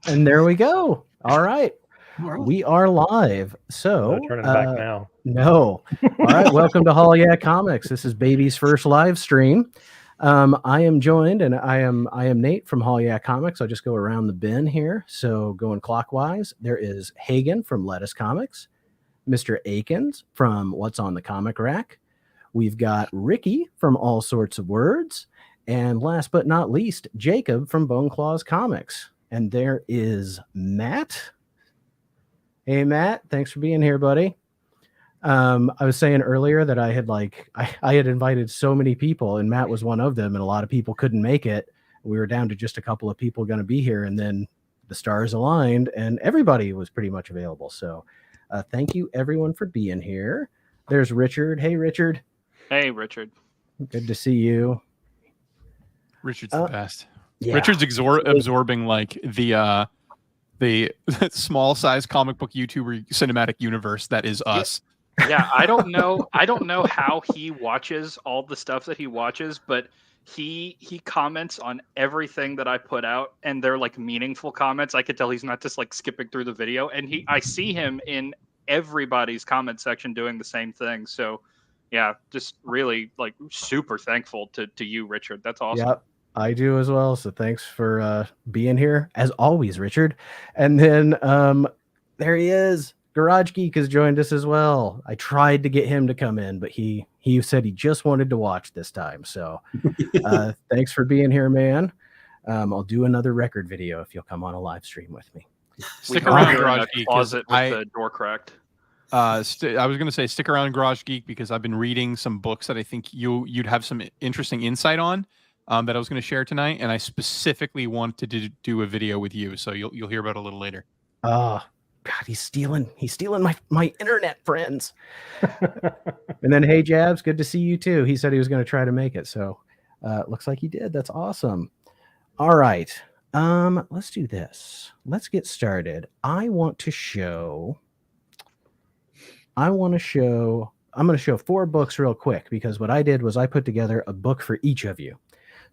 And there we go. All right. All right. We are live. So, No turning back now. no. All right. Welcome to Hall Yeah Comics. This is Baby's first live stream. I am joined, and I am Nate from Hall Yeah Comics. I'll just go around the bin here. So, going clockwise, there is Hagen from Lettuce Comics, Mr. Akins from What's on the Comic Rack. We've got Ricky from All Sorts of Words, and last but not least, Jacob from Bone Claws Comics. And there is Matt. Hey, Matt, thanks for being here, buddy. I was saying earlier that I had invited so many people, and Matt was one of them, and a lot of people couldn't make it. We were down to just a couple of people going to be here, and then the stars aligned, and everybody was pretty much available. So thank you, everyone, for being here. There's Richard. Hey, Richard. Hey, Richard. Good to see you. Richard's the best. Yeah. Richard's absorbing like the small size comic book YouTuber cinematic universe that is us. Yeah, I don't know how he watches all the stuff that he watches, but he comments on everything that I put out, and they're like meaningful comments. I could tell he's not just like skipping through the video, and I see him in everybody's comment section doing the same thing. So yeah, just really like super thankful to you, Richard. That's awesome. Yep. I do as well. So thanks for being here as always, Richard. And then there he is. Garage Geek has joined us as well. I tried to get him to come in, but he said he just wanted to watch this time. So thanks for being here, man. I'll do another record video if you'll come on a live stream with me. Stick around, Garage Geek. Closet with the door cracked. I was going to say stick around, Garage Geek, because I've been reading some books that I think you'd have some interesting insight on. That I was going to share tonight, and I specifically wanted to do a video with you, so you'll hear about it a little later. Oh, God, he's stealing my internet friends. And then, hey, Jabs, good to see you too. He said he was going to try to make it, so looks like he did. That's awesome. All right, let's do this. Let's get started. I'm going to show 4 books real quick, because what I did was I put together a book for each of you.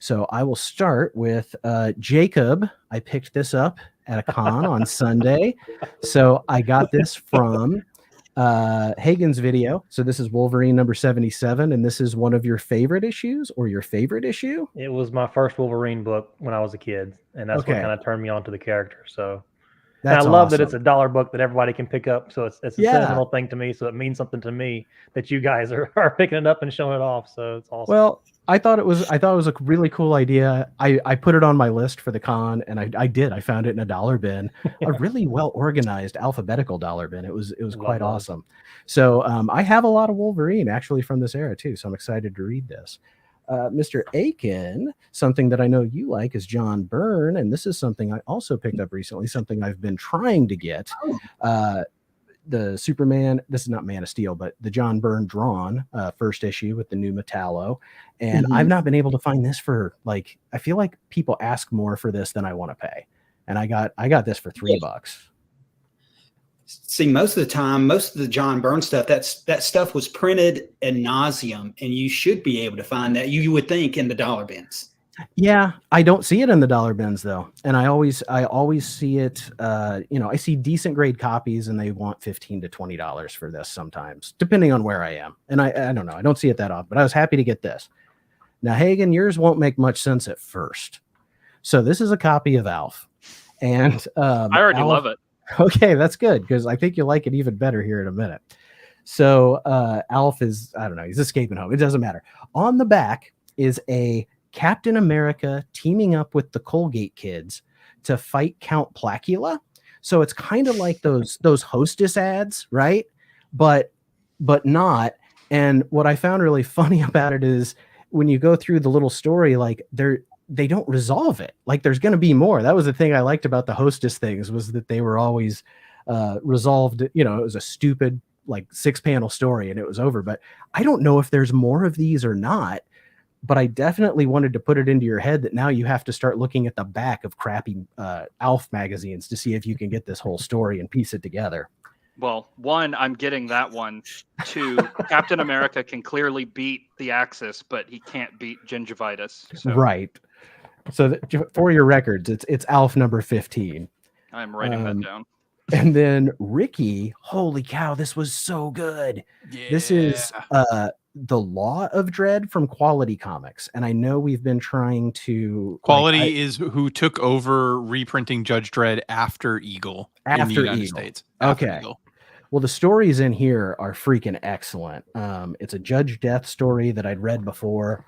So I will start with Jacob. I picked this up at a con on Sunday. So I got this from Hagen's video. So this is Wolverine number 77, and this is one of your favorite issues, or your favorite issue? It was my first Wolverine book when I was a kid, and that's what kind of turned me on to the character. So and I love that it's a $1 book that everybody can pick up. So it's a sentimental thing to me. So it means something to me that you guys are picking it up and showing it off. So it's awesome. Well, I thought it was a really cool idea. I put it on my list for the con, and I did. I found it in a dollar bin, a really well organized alphabetical dollar bin. It was quite awesome. So I have a lot of Wolverine actually from this era too. So I'm excited to read this. Mr. Aiken, something that I know you like is John Byrne, and this is something I also picked up recently, something I've been trying to get. The Superman, this is not Man of Steel, but the John Byrne drawn first issue with the new Metallo. And I've not been able to find this for, like, I feel like people ask more for this than I want to pay. And I got this for $3. See, most of the time, most of the John Byrne stuff, that stuff was printed ad nauseum, and you should be able to find that, you would think, in the dollar bins. Yeah, I don't see it in the dollar bins though, and I always see it. I see decent grade copies, and they want $15 to $20 for this sometimes, depending on where I am. And I don't know, I don't see it that often, but I was happy to get this. Now, Hagen, yours won't make much sense at first. So this is a copy of Alf, and I already love it. Okay, that's good, because I think you'll like it even better here in a minute. So Alf is, I don't know, he's escaping home. It doesn't matter. On the back is a Captain America teaming up with the Colgate kids to fight Count Placula. So it's kind of like those Hostess ads, right? But not. And what I found really funny about it is when you go through the little story, like they don't resolve it. Like there's going to be more. That was the thing I liked about the Hostess things, was that they were always resolved. You know, it was a stupid like 6-panel story and it was over. But I don't know if there's more of these or not. But I definitely wanted to put it into your head that now you have to start looking at the back of crappy Alf magazines to see if you can get this whole story and piece it together. Well, 1, I'm getting that one. 2, Captain America can clearly beat the Axis, but he can't beat gingivitis. So. Right. So for your records, it's Alf number 15. I'm writing that down. And then Ricky, holy cow, this was so good. Yeah. This is The Law of Dread from Quality Comics. And I know we've been trying to... Quality is who took over reprinting Judge Dredd after Eagle in the United States. After Eagle. Well, the stories in here are freaking excellent. It's a Judge Death story that I'd read before,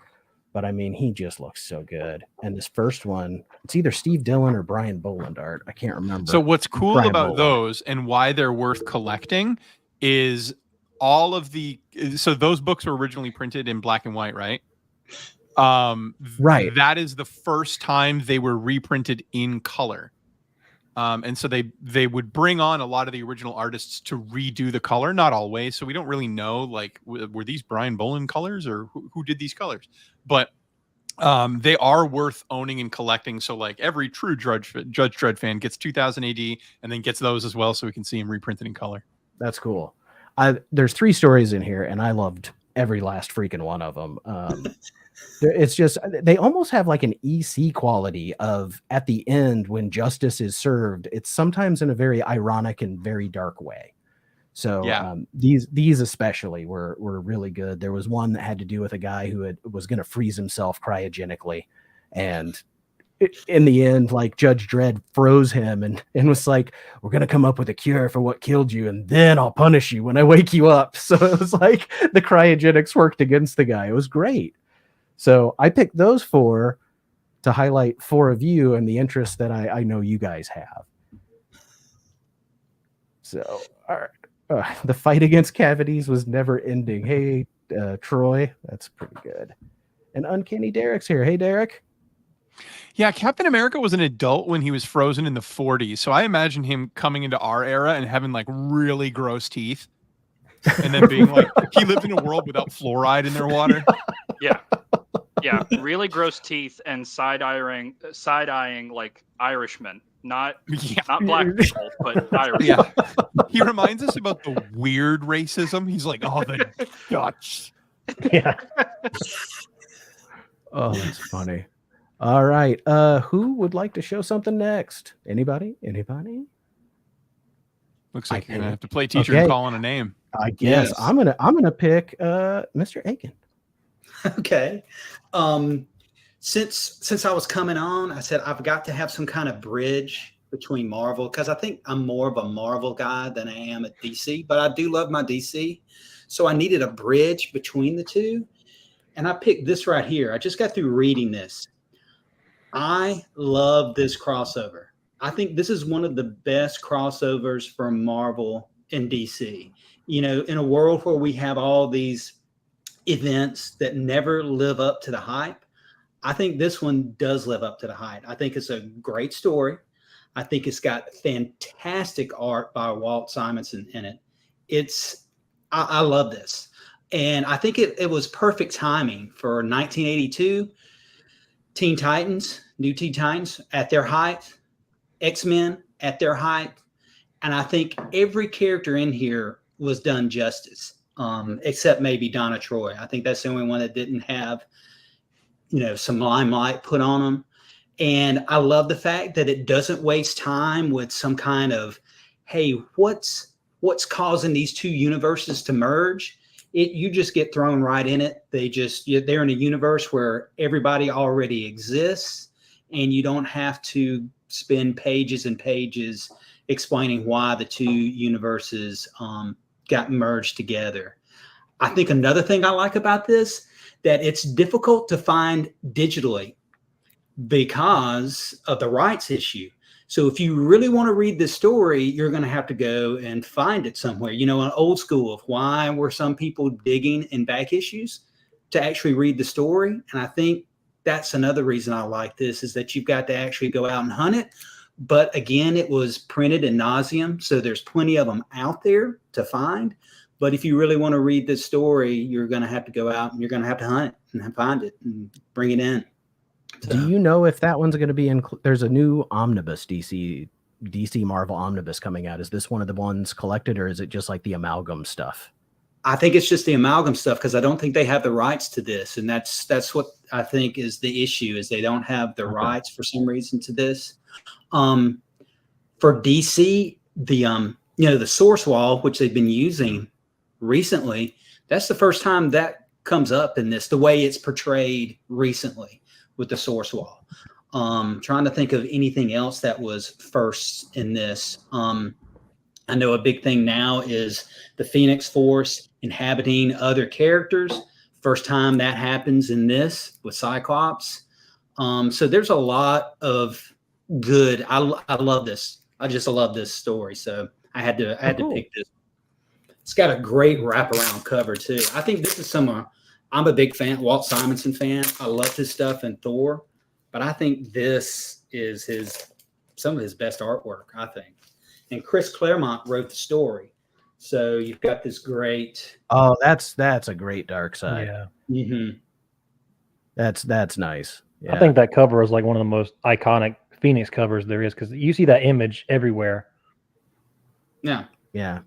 but I mean, he just looks so good. And this first one, it's either Steve Dillon or Brian Boland art. I can't remember. So what's cool Brian about Boland. those and why they're worth collecting is all of the... So those books were originally printed in black and white, right? Right. That is the first time they were reprinted in color. And so they would bring on a lot of the original artists to redo the color, not always. So we don't really know, like, were these Brian Boland colors or who did these colors? But they are worth owning and collecting. So like every true Judge Dredd fan gets 2000 AD and then gets those as well, so we can see them reprinted in color. That's cool. There's 3 stories in here, and I loved every last freaking one of them. It's just, they almost have like an EC quality of at the end when justice is served. It's sometimes in a very ironic and very dark way. So yeah. These especially were really good. There was one that had to do with a guy who was going to freeze himself cryogenically, and in the end, like Judge Dredd froze him and was like, "We're going to come up with a cure for what killed you, and then I'll punish you when I wake you up." So it was like the cryogenics worked against the guy. It was great. So I picked those 4 to highlight 4 of you and the interest that I know you guys have. So, all right. The fight against cavities was never ending. Hey, Troy, that's pretty good. And Uncanny Derek's here. Hey, Derek. Yeah, Captain America was an adult when he was frozen in the 40s. So I imagine him coming into our era and having like really gross teeth. And then being like, he lived in a world without fluoride in their water. Yeah. Yeah. Really gross teeth and side-eyeing like Irishmen. Not black people, but Irish. Yeah. He reminds us about the weird racism. He's like, oh, the Dutch. Yeah. Oh, that's funny. All right. Who would like to show something next? Anybody? Looks like you're gonna have to play teacher and call on a name. I guess. Yes. I'm gonna pick Mr. Aiken. Okay. Since I was coming on, I said I've got to have some kind of bridge between Marvel, because I think I'm more of a Marvel guy than I am at DC, but I do love my DC. So I needed a bridge between the two. And I picked this right here. I just got through reading this. I love this crossover. I think this is one of the best crossovers from Marvel and DC. You know, in a world where we have all these events that never live up to the hype, I think this one does live up to the hype. I think it's a great story. I think it's got fantastic art by Walt Simonson in it. I love this. And I think it was perfect timing for 1982, Teen Titans, New Teen Titans at their height, X-Men at their height. And I think every character in here was done justice, except maybe Donna Troy. I think that's the only one that didn't have, some limelight put on them. And I love the fact that it doesn't waste time with some kind of, hey, what's causing these two universes to merge? You just get thrown right in it. They're in a universe where everybody already exists, and you don't have to spend pages and pages explaining why the two universes got merged together. I think another thing I like about this, that it's difficult to find digitally because of the rights issue. So if you really want to read this story, you're going to have to go and find it somewhere. An old school of why were some people digging in back issues to actually read the story. And I think that's another reason I like this, is that you've got to actually go out and hunt it. But again, it was printed in nauseam, so there's plenty of them out there to find. But if you really want to read this story, you're going to have to go out and you're going to have to hunt it and find it and bring it in. So. Do you know if that one's going to be there's a new omnibus DC Marvel omnibus coming out. Is this one of the ones collected, or is it just like the amalgam stuff? I think it's just the amalgam stuff, because I don't think they have the rights to this. And that's what I think is the issue, is they don't have the rights for some reason to this. for DC, the source wall, which they've been using recently, that's the first time that comes up in this, the way it's portrayed recently with the source wall. Trying to think of anything else that was first in this. I know a big thing now is the Phoenix Force inhabiting other characters. First time that happens in this with Cyclops. So there's a lot of good. I love this. I just love this story. So I had to pick this. It's got a great wraparound cover too. I think this is I'm a big fan, Walt Simonson fan. I love his stuff in Thor, but I think this is some of his best artwork, I think. And Chris Claremont wrote the story. So you've got this great. Oh, that's a great Dark Side. Yeah. Mm-hmm. That's nice. Yeah. I think that cover is like one of the most iconic Phoenix covers there is, because you see that image everywhere. Yeah. Yeah.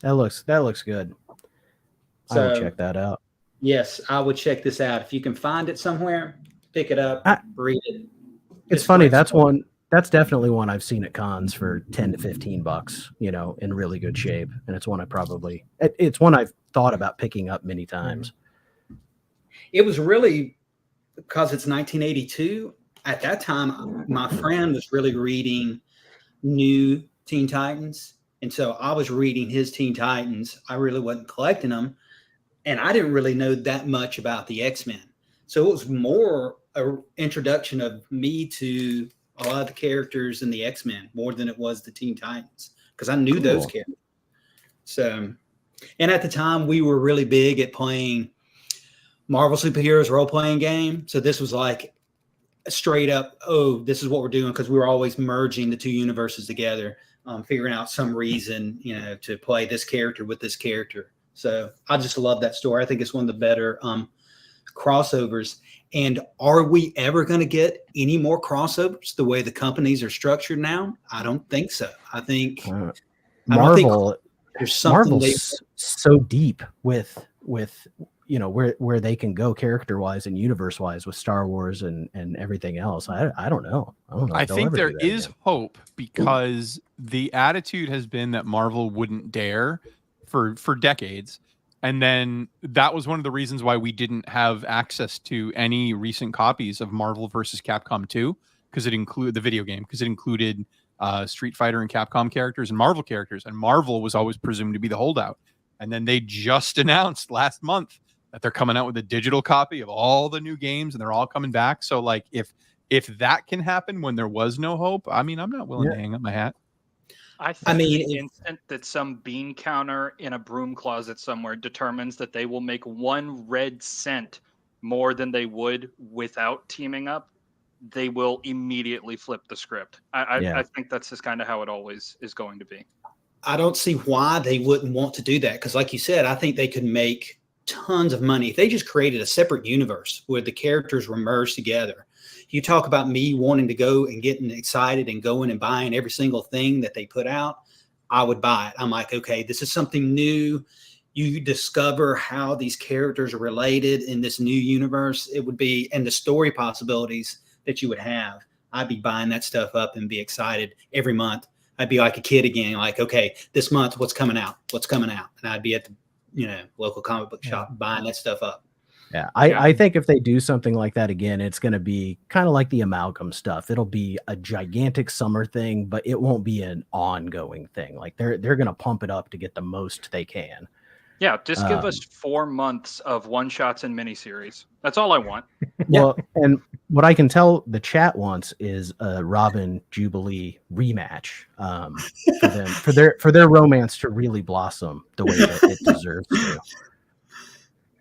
That looks good. So, I will check that out. Yes, I would check this out. If you can find it somewhere, pick it up, read it. It's funny. That's definitely one I've seen at cons for $10 to $15, in really good shape. And it's one it's one I've thought about picking up many times. It was really because it's 1982. At that time, my friend was really reading new Teen Titans. And so I was reading his Teen Titans. I really wasn't collecting them. And I didn't really know that much about the X-Men. So it was more an introduction of me to a lot of the characters in the X-Men more than it was the Teen Titans, because I knew those characters. So, and at the time we were really big at playing Marvel superheroes role-playing game. So this was like straight up, oh, this is what we're doing, because we were always merging the two universes together, figuring out some reason, to play this character with this character. So I just love that story. I think it's one of the better crossovers. And are we ever going to get any more crossovers the way the companies are structured now? I don't think so. I think Marvel, there's something Marvel's so deep with where they can go character wise and universe wise with Star Wars and everything else. I don't know. I think there is hope, because the attitude has been that Marvel wouldn't dare for decades. And then that was one of the reasons why we didn't have access to any recent copies of Marvel versus Capcom 2, because it included the video game, because it included Street Fighter and Capcom characters and Marvel characters. And Marvel was always presumed to be the holdout. And then they just announced last month that they're coming out with a digital copy of all the new games, and they're all coming back. So like, if that can happen when there was no hope, I mean, I'm not willing to hang up my hat. I think the instant that some bean counter in a broom closet somewhere determines that they will make 1 red cent more than they would without teaming up, they will immediately flip the script. I think that's just kind of how it always is going to be. I don't see why they wouldn't want to do that, because like you said, I think they could make tons of money if they just created a separate universe where the characters were merged together. You talk about me wanting to go and getting excited and going and buying every single thing that they put out, I would buy it. I'm like, okay, this is something new. You discover how these characters are related in this new universe. It would be, and the story possibilities that you would have. I'd be buying that stuff up and be excited every month. I'd be like a kid again, like, okay, this month, what's coming out? And I'd be at the local comic book shop buying that stuff up. Yeah, I think if they do something like that again, it's going to be kind of like the amalgam stuff. It'll be a gigantic summer thing, but it won't be an ongoing thing. Like they're going to pump it up to get the most they can. Yeah, just give us 4 months of one-shots and miniseries. That's all I want. Well, and what I can tell the chat wants is a Robin Jubilee rematch for their romance to really blossom the way that it deserves to.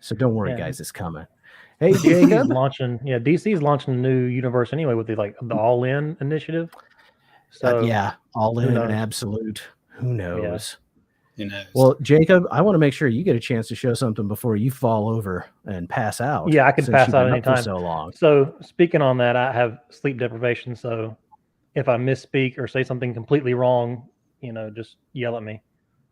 So don't worry, guys, it's coming. Hey, Jacob. DC's launching a new universe anyway with the All In initiative. So All In and Absolute. Who knows? Who knows? Well, Jacob, I want to make sure you get a chance to show something before you fall over and pass out. Yeah, I can pass out anytime. So long. So speaking on that, I have sleep deprivation. So if I misspeak or say something completely wrong, just yell at me,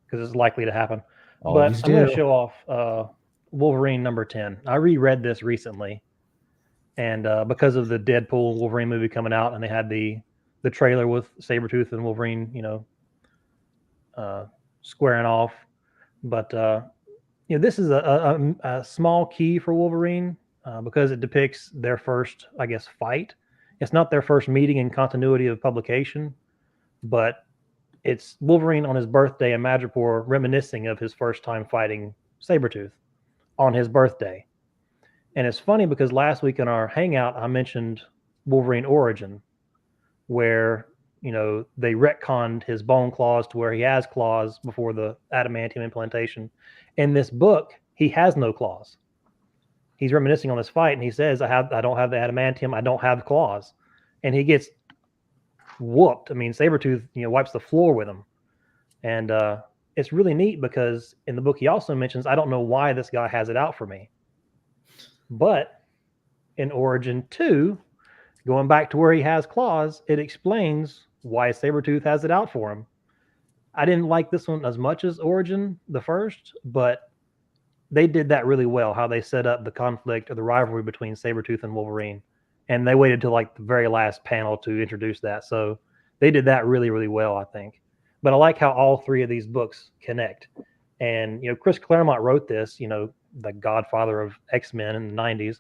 because it's likely to happen. Always but I'm going to show off Wolverine number 10. I reread this recently, and because of the Deadpool Wolverine movie coming out, and they had the the trailer with Sabretooth and Wolverine, squaring off. But this is a small key for Wolverine because it depicts their first, I guess, fight. It's not their first meeting in continuity of publication, but it's Wolverine on his birthday in Madripoor reminiscing of his first time fighting Sabretooth on his birthday. And it's funny because last week in our Hangout, I mentioned Wolverine Origin, where, they retconned his bone claws to where he has claws before the adamantium implantation. In this book, he has no claws. He's reminiscing on this fight, and he says, I don't have the adamantium, I don't have claws. And he gets whooped. I mean, Sabretooth, wipes the floor with him. And it's really neat because in the book he also mentions, I don't know why this guy has it out for me. But in Origin 2, going back to where he has claws, it explains why Sabretooth has it out for him. I didn't like this one as much as Origin, the first, but they did that really well, how they set up the conflict or the rivalry between Sabretooth and Wolverine. And they waited till like the very last panel to introduce that. So they did that really, really well, I think. But I like how all three of these books connect. And, Chris Claremont wrote this, the godfather of X-Men in the 90s.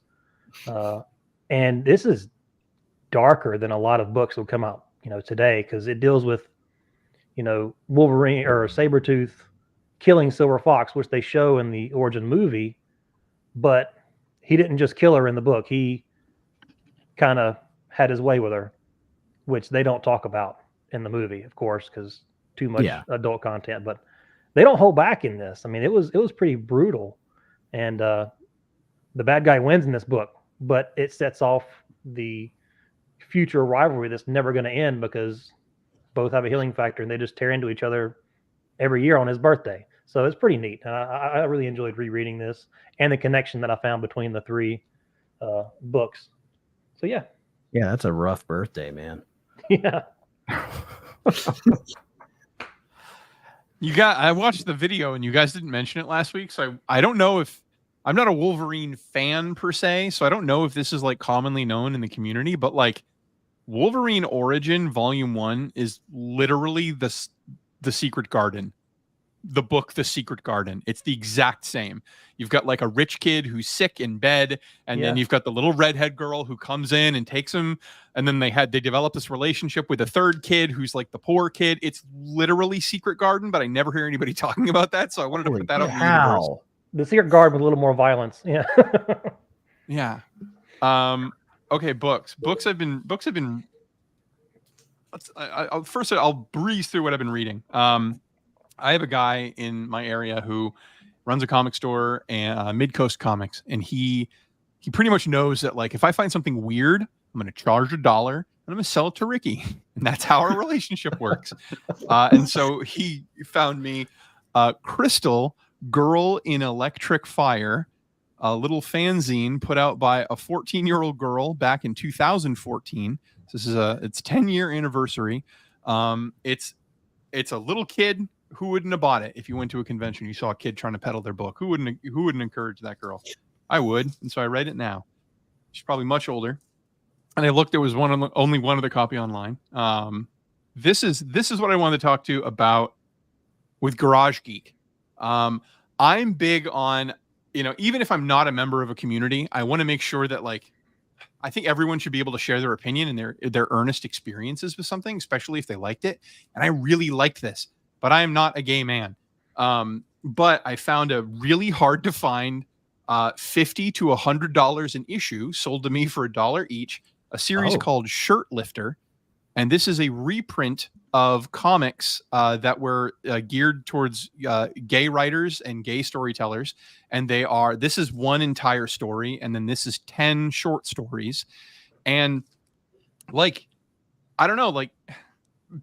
And this is darker than a lot of books will come out, today, because it deals with, Wolverine or Sabretooth killing Silver Fox, which they show in the Origin movie. But he didn't just kill her in the book. He kind of had his way with her, which they don't talk about in the movie, of course, because too much adult content. But they don't hold back in this. I mean, it was pretty brutal. And the bad guy wins in this book, but it sets off the future rivalry that's never going to end because both have a healing factor and they just tear into each other every year on his birthday. So it's pretty neat. And I really enjoyed rereading this and the connection that I found between the three books. So yeah. Yeah, that's a rough birthday, man. Yeah. I watched the video and you guys didn't mention it last week. So I don't know if I'm not a Wolverine fan per se. So I don't know if this is like commonly known in the community, but like Wolverine Origin Volume 1 is literally the Secret Garden. The book, The Secret Garden. It's the exact same. You've got like a rich kid who's sick in bed, and then you've got the little redhead girl who comes in and takes him, and then they develop this relationship with a third kid who's like the poor kid. It's literally Secret Garden, but I never hear anybody talking about that, so I wanted to put that out in the universe. The Secret Garden with a little more violence. Yeah. Yeah. Okay, books. Books have been. First, I'll breeze through what I've been reading. I have a guy in my area who runs a comic store and Mid-Coast Comics, and he pretty much knows that like if I find something weird, I'm going to charge $1 and I'm going to sell it to Ricky, and that's how our relationship works. And so he found me Crystal Girl in Electric Fire, a little fanzine put out by a 14-year-old girl back in 2014. This is its 10-year anniversary. It's a little kid. Who wouldn't have bought it if you went to a convention? You saw a kid trying to peddle their book. Who wouldn't encourage that girl? I would, and so I read it now. She's probably much older. And I looked. There was only one other copy online. This is what I wanted to talk to about with Garage Geek. I'm big on, even if I'm not a member of a community, I want to make sure that like I think everyone should be able to share their opinion and their earnest experiences with something, especially if they liked it. And I really liked this, but I am not a gay man. But I found a really hard to find $50 to $100 an issue sold to me for $1 each, a series called Shirt Lifter. And this is a reprint of comics that were geared towards gay writers and gay storytellers. And this is one entire story. And then this is 10 short stories. And like, I don't know, like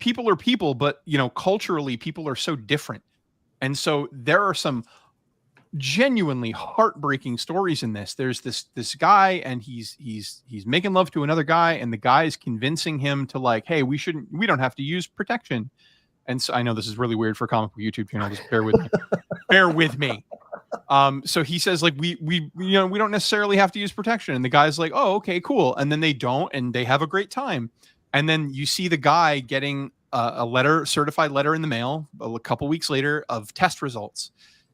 people are people, but culturally people are so different. And so there are some genuinely heartbreaking stories in this. There's this guy, and he's making love to another guy, and the guy is convincing him to like, hey, we don't have to use protection. And so I know this is really weird for a comic book YouTube channel. Just bear with me. So he says like we don't necessarily have to use protection, and the guy's like, oh, okay, cool. And then they don't, and they have a great time. And then you see the guy getting a certified letter in the mail a couple weeks later of test results.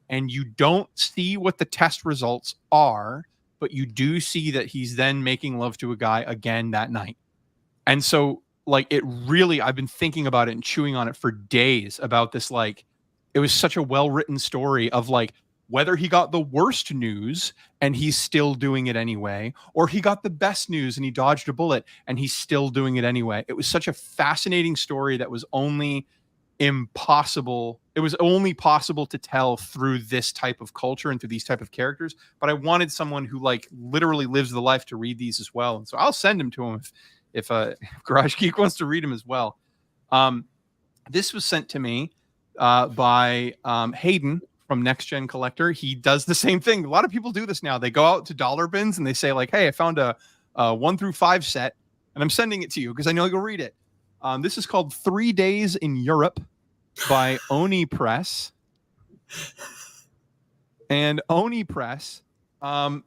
And you don't see what the test results are, but you do see that he's then making love to a guy again that night. And so, like, it really, I've been thinking about it and chewing on it for days about this. Like, it was such a well-written story of like whether he got the worst news and he's still doing it anyway, or he got the best news and he dodged a bullet and he's still doing it anyway. It was such a fascinating story that was only impossible. It was only possible to tell through this type of culture and through these type of characters. But I wanted someone who like literally lives the life to read these as well. And so I'll send him to him if Garage Geek wants to read him as well. This was sent to me by Hayden from Next Gen Collector. He does the same thing. A lot of people do this now. They go out to dollar bins and they say like, hey, I found a 1 through 5 set and I'm sending it to you because I know you'll read it. This is called 3 Days in Europe by Oni Press. And Oni Press,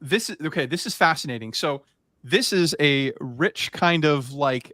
this is fascinating. So this is a rich kind of like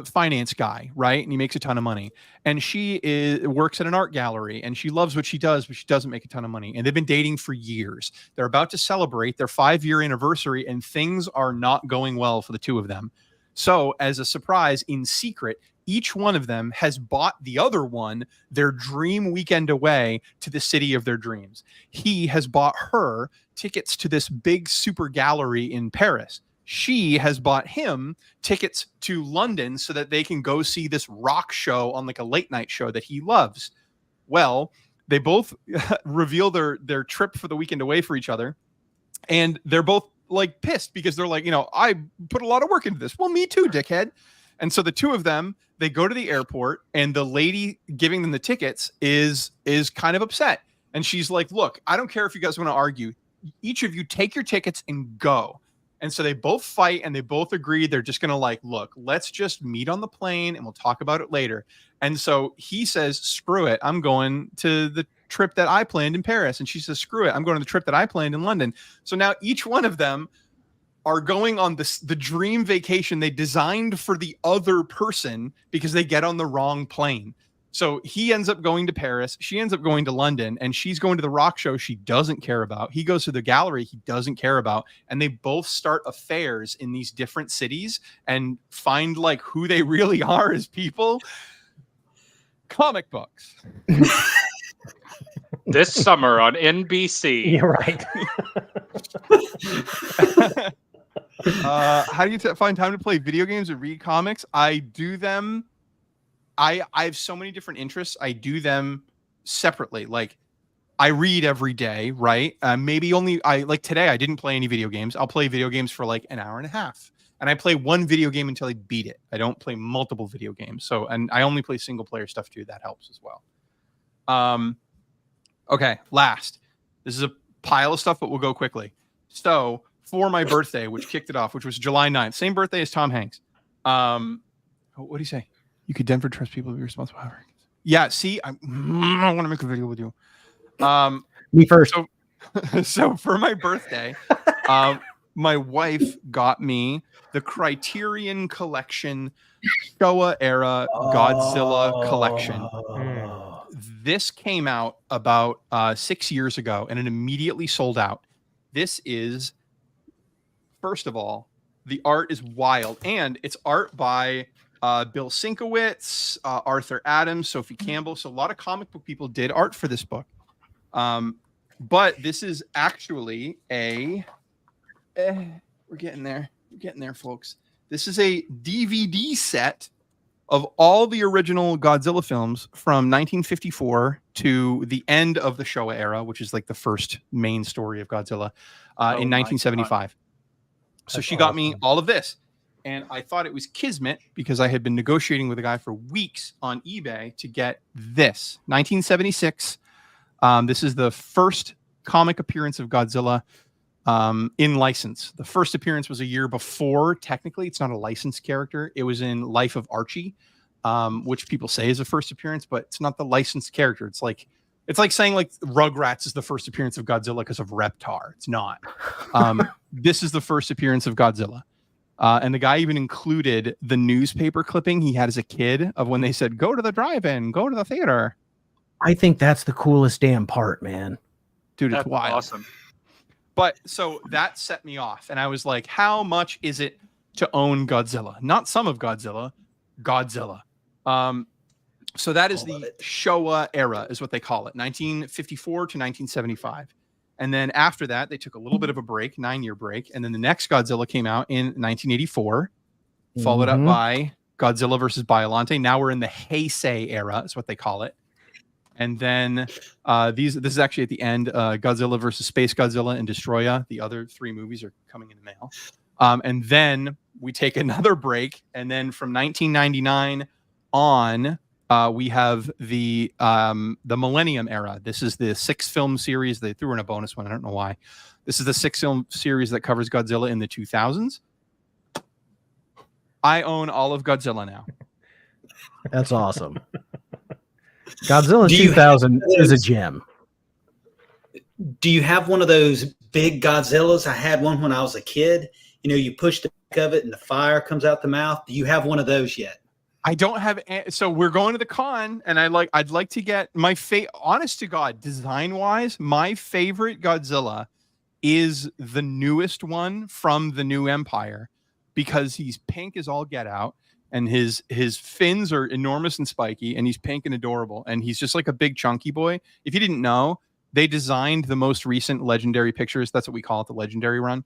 finance guy, right? And he makes a ton of money. And she works at an art gallery and she loves what she does, but she doesn't make a ton of money. And they've been dating for years. They're about to celebrate their 5-year anniversary and things are not going well for the two of them. So as a surprise, in secret, each one of them has bought the other one their dream weekend away to the city of their dreams. He has bought her tickets to this big super gallery in Paris. She has bought him tickets to London so that they can go see this rock show on like a late night show that he loves. Well, they both reveal their trip for the weekend away for each other. And they're both like pissed because they're like, I put a lot of work into this. Well, me too, dickhead. And so the two of them, they go to the airport and the lady giving them the tickets is kind of upset. And she's like, look, I don't care if you guys want to argue. Each of you take your tickets and go. And so they both fight and they both agree. They're just going to like, look, let's just meet on the plane and we'll talk about it later. And so he says, screw it. I'm going to the trip that I planned in Paris. And she says, screw it. I'm going to the trip that I planned in London. So now each one of them are going on the dream vacation they designed for the other person because they get on the wrong plane. So he ends up going to Paris. She ends up going to London and she's going to the rock show she doesn't care about. He goes to the gallery he doesn't care about. And they both start affairs in these different cities and find like who they really are as people. Comic books. This summer on NBC. You're right. How do you find time to play video games or read comics? I do them. I have so many different interests. I do them separately. Like I read every day, right? Maybe like today I didn't play any video games. I'll play video games for like an hour and a half. And I play one video game until I beat it. I don't play multiple video games. So, and I only play single player stuff too. That helps as well. Okay. Last, this is a pile of stuff, but we'll go quickly. So for my birthday, which kicked it off, which was July 9th, same birthday as Tom Hanks. What do you say? You could never trust people to be responsible. Yeah. See, I want to make a video with you. Me first. So for my birthday, my wife got me the Criterion Collection Showa era Godzilla collection. This came out about 6 years ago and it immediately sold out. This is, first of all, the art is wild and it's art by Bill Sienkiewicz, Arthur Adams, Sophie Campbell. So a lot of comic book people did art for this book. But this is actually we're getting there. We're getting there, folks. This is a DVD set of all the original Godzilla films from 1954 to the end of the Showa era, which is like the first main story of Godzilla in 1975. So she got me all of this. And I thought it was kismet because I had been negotiating with a guy for weeks on eBay to get this. 1976. This is the first comic appearance of Godzilla in license. The first appearance was a year before. Technically, it's not a licensed character. It was in Life of Archie, which people say is a first appearance, but it's not the licensed character. It's like saying like Rugrats is the first appearance of Godzilla because of Reptar. It's not. This is the first appearance of Godzilla. And the guy even included the newspaper clipping he had as a kid of when they said, go to the drive-in, go to the theater. I think that's the coolest damn part, man. Dude, That's it's wild. awesome. But so that set me off. And I was like, how much is it to own Godzilla? Not some of Godzilla, Godzilla. So that is the Showa era, is what they call it, 1954 to 1975. And then after that, they took a little bit of a break, 9-year break. And then the next Godzilla came out in 1984, followed up by Godzilla versus Biollante. Now we're in the Heisei era, is what they call it. And then this is actually at the end, Godzilla versus Space Godzilla and Destroya. The other 3 movies are coming in the mail. And then we take another break. And then from 1999 on, we have the Millennium era. This is the 6-film series. They threw in a bonus one. I don't know why. This is the 6-film series that covers Godzilla in the 2000s. I own all of Godzilla now. That's awesome. Godzilla 2000 is a gem. Do you have one of those big Godzillas? I had one when I was a kid. You know, you push the back of it and the fire comes out the mouth. Do you have one of those yet? I don't have. So we're going to the con, and I'd like to get my honest to God, design wise, my favorite Godzilla is the newest one from the New Empire, because he's pink as all get out. And his fins are enormous and spiky, and he's pink and adorable, and he's just like a big chunky boy. If you didn't know, they designed the most recent Legendary Pictures. That's what we call it, the Legendary run.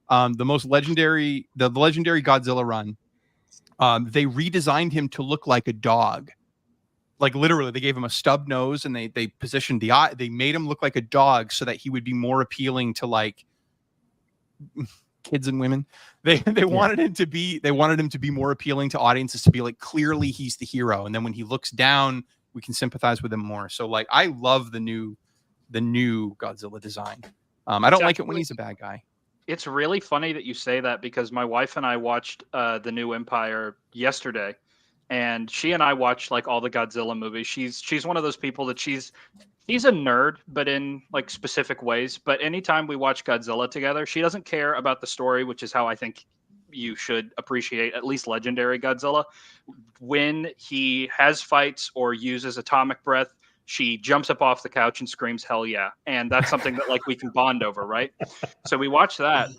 The legendary Godzilla run. They redesigned him to look like a dog. Like literally, they gave him a stub nose, and they positioned the eye. They made him look like a dog so that he would be more appealing to like kids and women. They wanted him to be more appealing to audiences, to be like, clearly he's the hero, and then when he looks down, we can sympathize with him more. So like, I love the new Godzilla design. I don't like it when he's a bad guy. It's really funny that you say that, because my wife and I watched the New Empire yesterday, and she and I watched like all the Godzilla movies. She's one of those people that she's a nerd, but in like specific ways. But anytime we watch Godzilla together, she doesn't care about the story, which is how I think you should appreciate at least Legendary Godzilla. When he has fights or uses atomic breath, she jumps up off the couch and screams, "Hell yeah!" And that's something that like we can bond over, right? So we watched that,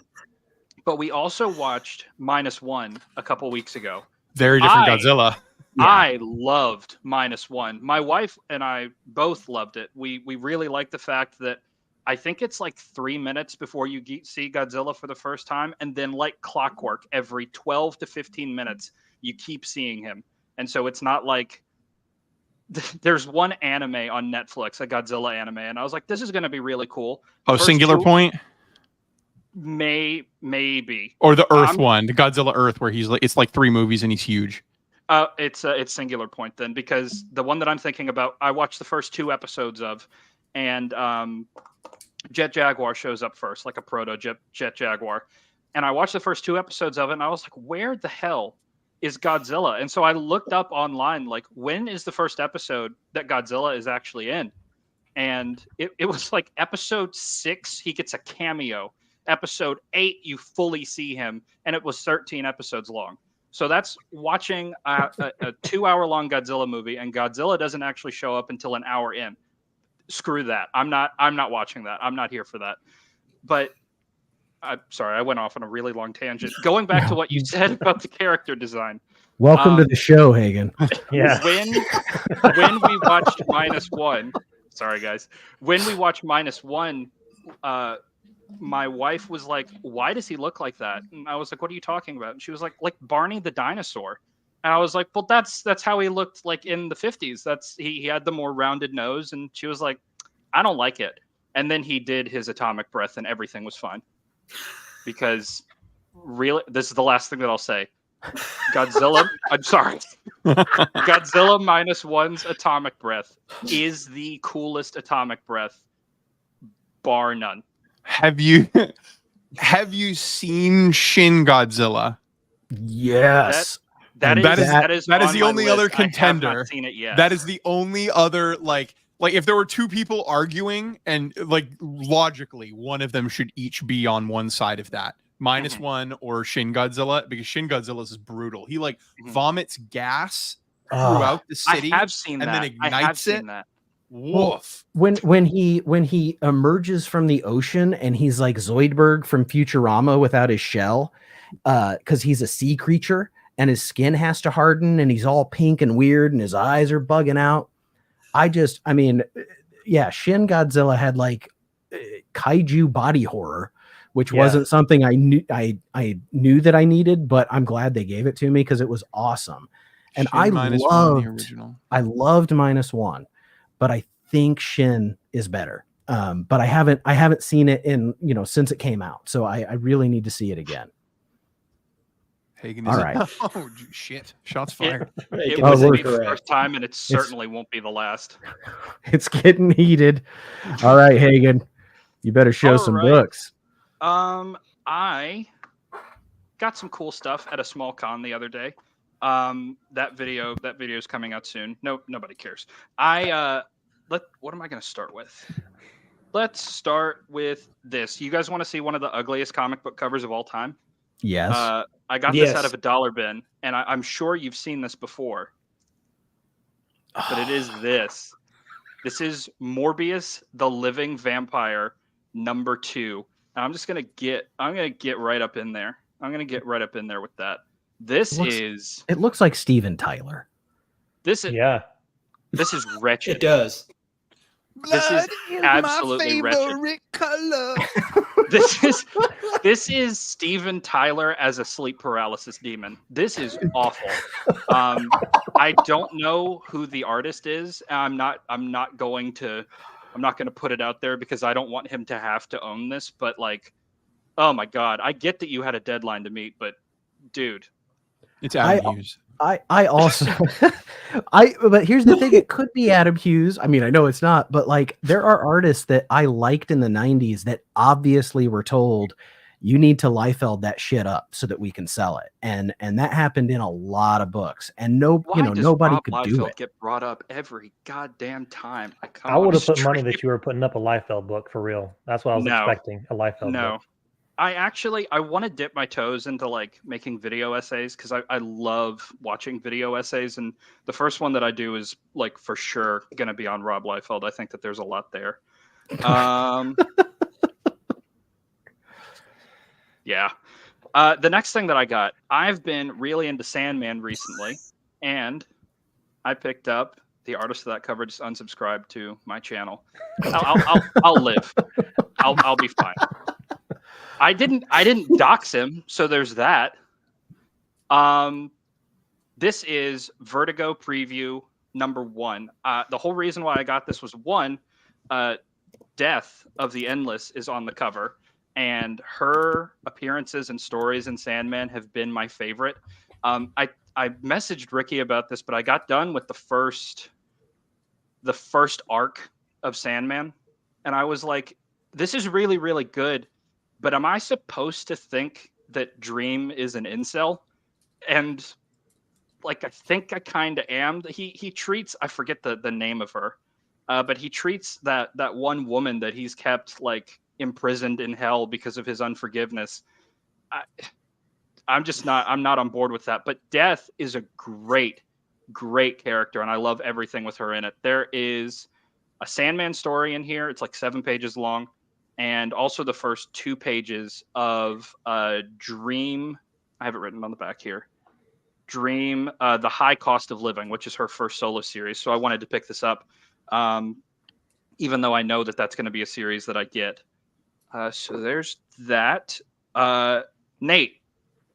but we also watched -1 a couple weeks ago. Very different Godzilla. Yeah. I loved -1. My wife and I both loved it. We really like the fact that I think it's like 3 minutes before you see Godzilla for the first time, and then like clockwork, every 12 to 15 minutes you keep seeing him. And so it's not like there's one anime on Netflix, a Godzilla anime, and I was like, this is going to be really cool. Oh, Singular Point? Maybe. Or the Earth one, the Godzilla Earth, where it's like 3 movies and he's huge. It's Singular Point then, because the one that I'm thinking about, I watched the first 2 episodes of, and Jet Jaguar shows up first, like a proto Jet Jaguar. And I watched the first 2 episodes of it, and I was like, where the hell is Godzilla? And so I looked up online, like, when is the first episode that Godzilla is actually in? And it was like episode 6, he gets a cameo. Episode 8, you fully see him, and it was 13 episodes long. So that's watching a 2-hour-long Godzilla movie, and Godzilla doesn't actually show up until an hour in. Screw that. I'm not watching that. I'm not here for that. But I'm sorry, I went off on a really long tangent. Going back to what you said about the character design. Welcome to the show, Hagen. Yeah. When we watched -1, sorry guys. When we watched -1, my wife was like, "Why does he look like that?" And I was like, "What are you talking about?" And she was like Barney the dinosaur. And I was like, "Well, that's how he looked like in the 50s. He had the more rounded nose." And she was like, "I don't like it." And then he did his atomic breath, and everything was fine. Because really, this is the last thing that I'll say. Godzilla, I'm sorry. Godzilla -1's atomic breath is the coolest atomic breath, bar none. Have you seen Shin Godzilla? Yes. That is the only other list. contender. I have not seen it yet. That is the only other like if there were 2 people arguing, and like logically one of them should each be on one side of that. -1 or Shin Godzilla, because Shin Godzilla is brutal. He like vomits gas Oh, throughout the city. I have seen and that. then ignites it. That. Woof. When he emerges from the ocean and he's like Zoidberg from Futurama without his shell, because he's a sea creature and his skin has to harden and he's all pink and weird and his eyes are bugging out. I mean, yeah, Shin Godzilla had like kaiju body horror, which wasn't something I knew that I needed, but I'm glad they gave it to me because it was awesome. And Shin I -1, the original. loved -1, but I think Shin is better. But I haven't seen it in, since it came out. So I really need to see it again. Hagen, all right. Oh shit! Shots fired. It was the first time, and it certainly won't be the last. It's getting heated. All right, Hagen, you better show some books. I got some cool stuff at a small con the other day. That video is coming out soon. Nobody cares. What am I going to start with? Let's start with this. You guys want to see one of the ugliest comic book covers of all time? Yes. I got this out of a dollar bin, and I'm sure you've seen this before. But it is this. This is Morbius, the Living Vampire, #2. And I'm gonna get right up in there. I'm gonna get right up in there with that. It looks like Steven Tyler. This is wretched. It does. This is absolutely wretched. Color. This is Steven Tyler as a sleep paralysis demon. This is awful. I don't know who the artist is. I'm not going to put it out there because I don't want him to have to own this. But like, oh my god, I get that you had a deadline to meet, but dude, it's Adam Hughes. I also but here's the thing, it could be Adam Hughes. I mean, I know it's not, but like there are artists that I liked in the 90s that obviously were told you need to Liefeld that shit up so that we can sell it. And that happened in a lot of books. And nobody could do it. Get brought up every goddamn time. I would have put money that you were putting up a Liefeld book for real. That's what I was expecting, a Liefeld book. I want to dip my toes into like making video essays because I love watching video essays, and the first one that I do is like for sure going to be on Rob Liefeld. I think that there's a lot there. Yeah. The next thing that I got, I've been really into Sandman recently, and I picked up the artist of that cover. Just unsubscribed to my channel. I'll live. I'll be fine. I didn't dox him, so there's that. This is Vertigo Preview #1. The whole reason why I got this was one, Death of the Endless is on the cover, and her appearances and stories in Sandman have been my favorite. I messaged Ricky about this, but I got done with the first arc of Sandman, and I was like, this is really, really good. But am I supposed to think that Dream is an incel? And like, I think I kind of am. He treats, I forget the name of her, but he treats that one woman that he's kept like imprisoned in hell because of his unforgiveness. I'm not on board with that. But Death is a great character, and I love everything with her in it. There is a Sandman story in here. It's like 7 pages long. And also the first 2 pages of Dream. I have it written on the back here. Dream, The High Cost of Living, which is her first solo series. So I wanted to pick this up, even though I know that that's going to be a series that I get. So there's that. Nate,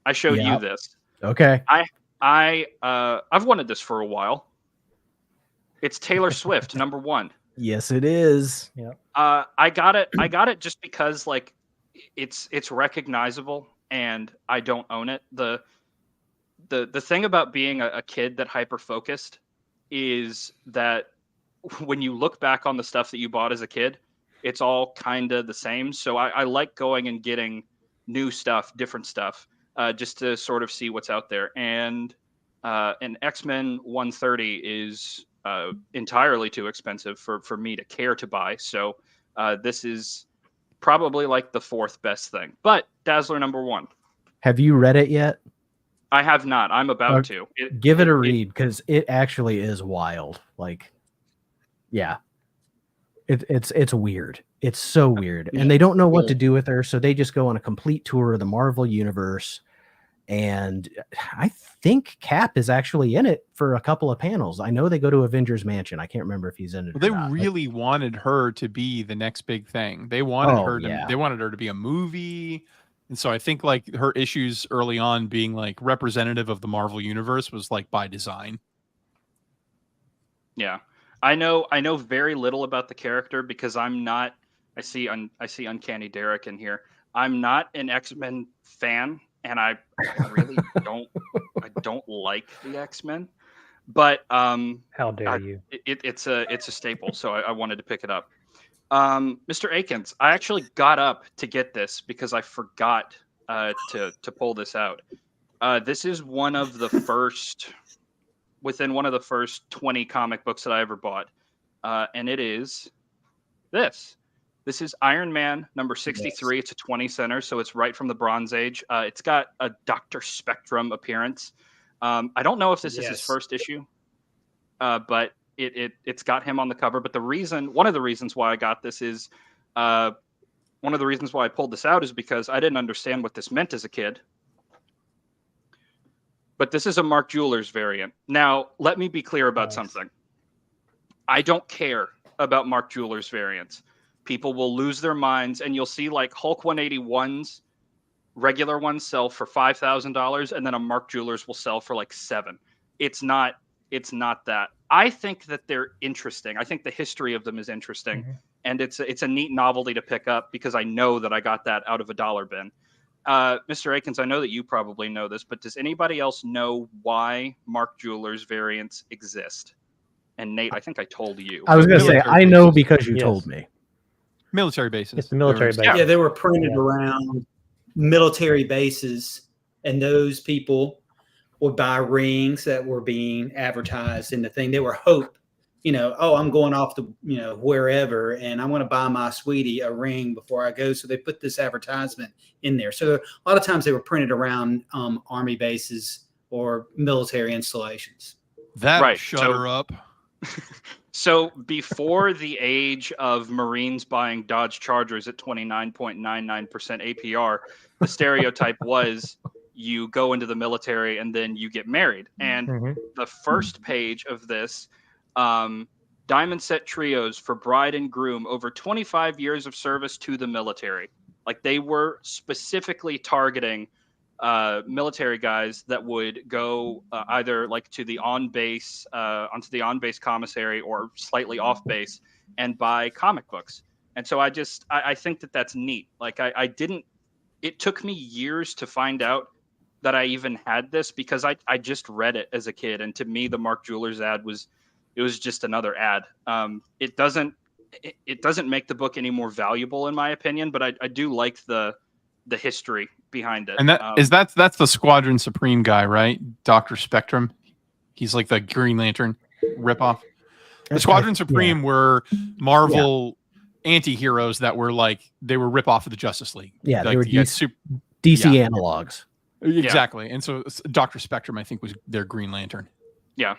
I showed you this. Okay. I've wanted this for a while. It's Taylor Swift, #1. Yes, it is. Yeah. I got it just because like it's recognizable and I don't own it. The thing about being a kid that hyper focused is that when you look back on the stuff that you bought as a kid, it's all kind of the same. So I like going and getting new stuff, different stuff, just to sort of see what's out there. And an X-Men 130 is entirely too expensive for me to care to buy. So this is probably like the fourth best thing, but Dazzler #1. Have you read it yet? I have not. I'm about to. Give it a read, because it actually is wild. Like, yeah, it's weird. It's so weird, and they don't know what to do with her, so they just go on a complete tour of the Marvel universe. And I think Cap is actually in it for a couple of panels. I know they go to Avengers Mansion. I can't remember if he's in it. Well, they really wanted her to be the next big thing. They wanted her to. They wanted her to be a movie. And so I think like her issues early on being like representative of the Marvel universe was like by design. Yeah. I know very little about the character because I'm not. I see Uncanny Derek in here. I'm not an X-Men fan, and I really don't like the X-Men. But how dare you? It's a staple, so I wanted to pick it up. Mr. Akins, I actually got up to get this because I forgot to pull this out. This is one of the first 20 comic books that I ever bought, and it is this. This is Iron Man #63. Yes. It's a 20 center, so it's right from the Bronze Age. It's got a Dr. Spectrum appearance. I don't know if this is his first issue, but it's got him on the cover. But one of the reasons why I got this is, one of the reasons why I pulled this out is because I didn't understand what this meant as a kid. But this is a Mark Jewelers variant. Now, let me be clear about something. I don't care about Mark Jewelers variants. People will lose their minds, and you'll see like Hulk 181s, regular ones sell for $5,000, and then a Mark Jewelers will sell for like $7,000. It's not that. I think that they're interesting. I think the history of them is interesting, and it's a neat novelty to pick up because I know that I got that out of a dollar bin. Mr. Akins, I know that you probably know this, but does anybody else know why Mark Jewelers variants exist? And Nate, I think I told you. I was going to say, I know because you told me. Military bases. It's the military base. Yeah, they were printed around military bases, and those people would buy rings that were being advertised in the thing. They were hope, I'm going off to, wherever, and I want to buy my sweetie a ring before I go. So they put this advertisement in there. So a lot of times they were printed around army bases or military installations. That shut her up. So before the age of Marines buying Dodge Chargers at 29.99% APR, the stereotype was you go into the military and then you get married. And the first page of this, diamond set trios for bride and groom over 25 years of service to the military. Like they were specifically targeting military guys that would go either like to the on-base, onto the on-base commissary or slightly off-base and buy comic books. And so I think that that's neat. Like it took me years to find out that I even had this because I just read it as a kid. And to me, the Mark Jewelers ad was just another ad. It doesn't make the book any more valuable in my opinion, but I do like the history behind it. And that's the Squadron Supreme guy, right? Dr. Spectrum. He's like the Green Lantern ripoff. The Squadron Supreme were Marvel anti-heroes that were like they were ripoff of the Justice League. Yeah, like, they were DC analogs. Exactly. And so Dr. Spectrum, I think, was their Green Lantern. Yeah.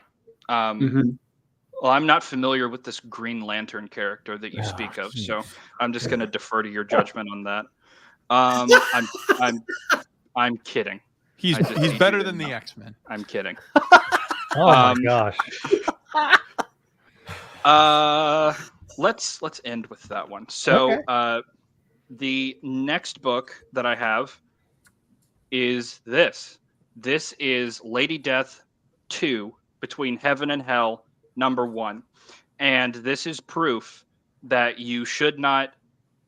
Well, I'm not familiar with this Green Lantern character that you speak of, so I'm just going to defer to your judgment on that. I'm kidding. He's better than the X-Men. I'm kidding. Oh my gosh. Let's end with that one. So the next book that I have is this. This is Lady Death 2, Between Heaven and Hell, #1. And this is proof that you should not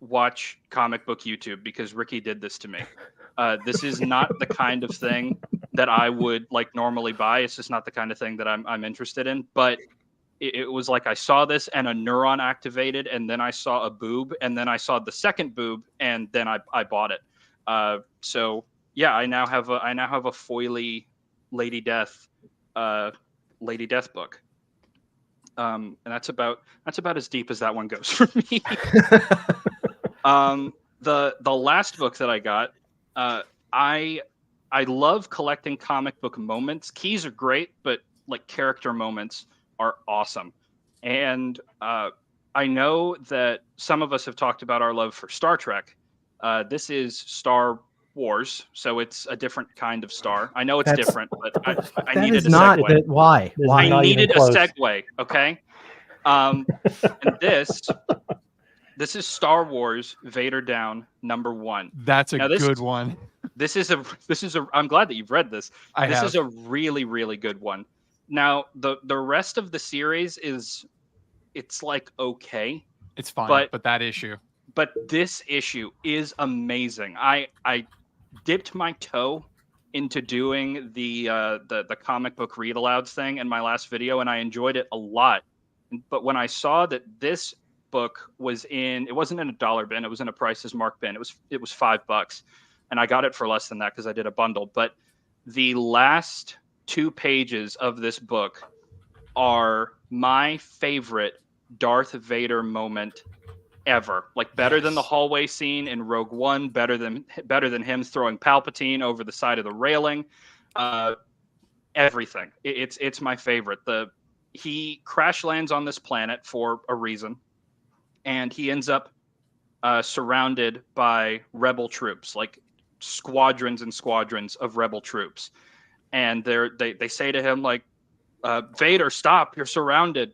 watch comic book YouTube because Ricky did this to me. This is not the kind of thing that I would like normally buy. It's just not the kind of thing that I'm interested in. But it was like I saw this and a neuron activated, and then I saw a boob, and then I saw the second boob, and then I bought it. So yeah, I now have a foily Lady Death book. And that's about as deep as that one goes for me. The last book that I got, I love collecting comic book moments. Keys are great, but like character moments are awesome. And I know that some of us have talked about our love for Star Trek. This is Star Wars, so it's a different kind of star. I know it's different, but I needed a segue. Why? I needed a segue, okay? And this is Star Wars Vader Down #1. That's a good one. This is a I'm glad that you've read this. This is a really, really good one. Now, the rest of the series it's like okay. It's fine, but that issue. But this issue is amazing. I dipped my toe into doing the comic book read alouds thing in my last video, and I enjoyed it a lot. But when I saw that this book it wasn't in a dollar bin, it was in a Prices Mark bin. It was $5, and I got it for less than that because I did a bundle. But the last 2 pages of this book are my favorite Darth Vader moment ever. Like better than the hallway scene in Rogue One, better than him throwing Palpatine over the side of the railing. Everything. It's my favorite. He crash lands on this planet for a reason, and he ends up surrounded by rebel troops, like squadrons and squadrons of rebel troops. And they say to him, like, Vader, stop, you're surrounded.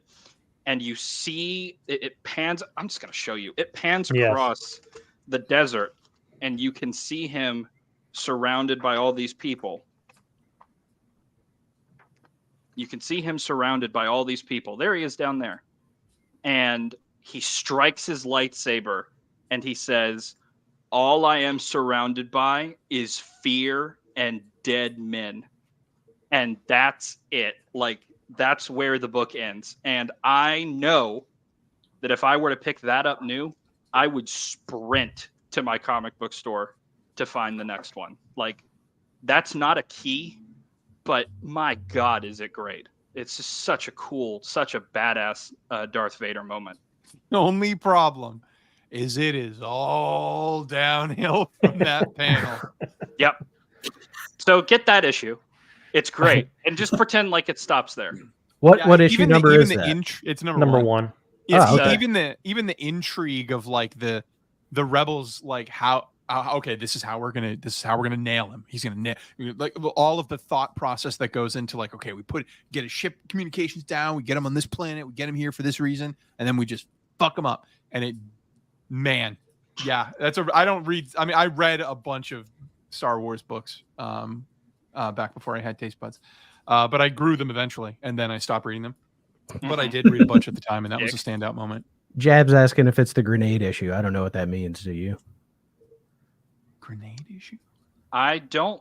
And you see it pans. I'm just going to show you. It pans across the desert, and you can see him surrounded by all these people. You can see him surrounded by all these people. There he is down there. And he strikes his lightsaber, and he says, all I am surrounded by is fear and dead men. And that's it. Like, that's where the book ends. And I know that if I were to pick that up new, I would sprint to my comic book store to find the next one. Like, that's not a key, but my God, is it great. It's just such a badass Darth Vader moment. The only problem is it is all downhill from that panel. Yep. So get that issue. It's great. And just pretend like it stops there. What issue number is that? It's number 1. It's okay. even the intrigue of like the rebels, like how okay, this is how we're gonna nail him. He's gonna nail, like all of the thought process that goes into like, okay, we get his ship communications down, we get him on this planet, we get him here for this reason, and then we just fuck him up. And I read a bunch of Star Wars books back before I had taste buds, but I grew them eventually, and then I stopped reading them. But I did read a bunch at the time, and that was a standout moment. Jab's asking if it's the grenade issue. I don't know what that means. Do you? Grenade issue? I don't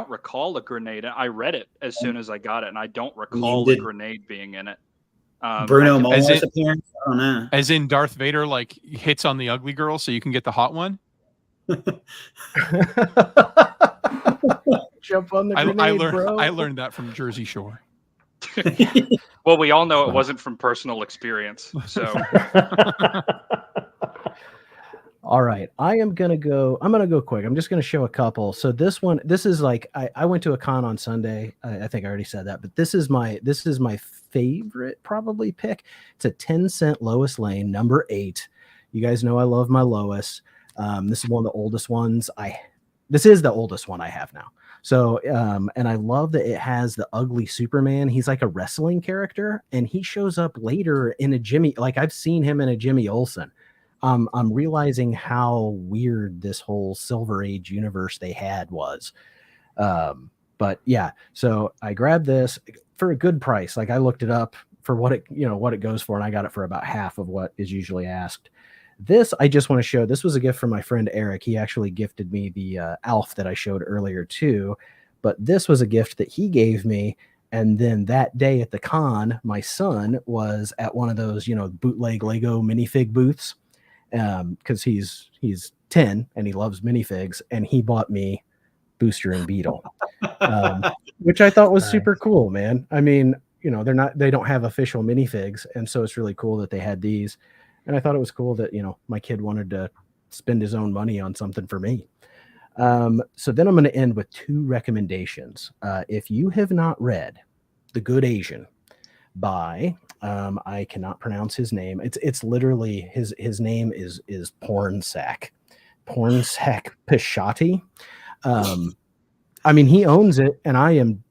recall a grenade. I read it as soon as I got it, and I don't recall the grenade being in it. Bruno Mars appearance? I don't know. As in Darth Vader like hits on the ugly girl so you can get the hot one? Jump on the grenade, bro. I learned that from Jersey Shore. Well, we all know it wasn't from personal experience. So, all right, I'm gonna go quick. I'm just gonna show a couple. So this is like I went to a con on Sunday. I think I already said that, but this is my favorite probably pick. It's a 10-cent Lois Lane #8. You guys know I love my Lois. This is one of the oldest ones. This is the oldest one I have now. So, and I love that it has the ugly Superman. He's like a wrestling character, and he shows up later in a Jimmy. Like I've seen him in a Jimmy Olsen. I'm realizing how weird this whole Silver Age universe they had was. But yeah, so I grabbed this for a good price. Like I looked it up for what it goes for, and I got it for about half of what is usually asked. This, I just want to show, this was a gift from my friend Eric. He actually gifted me the Alf that I showed earlier too, but this was a gift that he gave me. And then that day at the con, my son was at one of those, bootleg Lego minifig booths, because he's 10 and he loves minifigs, and he bought me Booster and Beetle, which I thought was super cool, man. I mean, they don't have official minifigs, and so it's really cool that they had these. And I thought it was cool that, my kid wanted to spend his own money on something for me. So then I'm going to end with 2 recommendations. If you have not read The Good Asian by I cannot pronounce his name. It's literally his name is Pornsak Pishati. I mean, he owns it, and I'm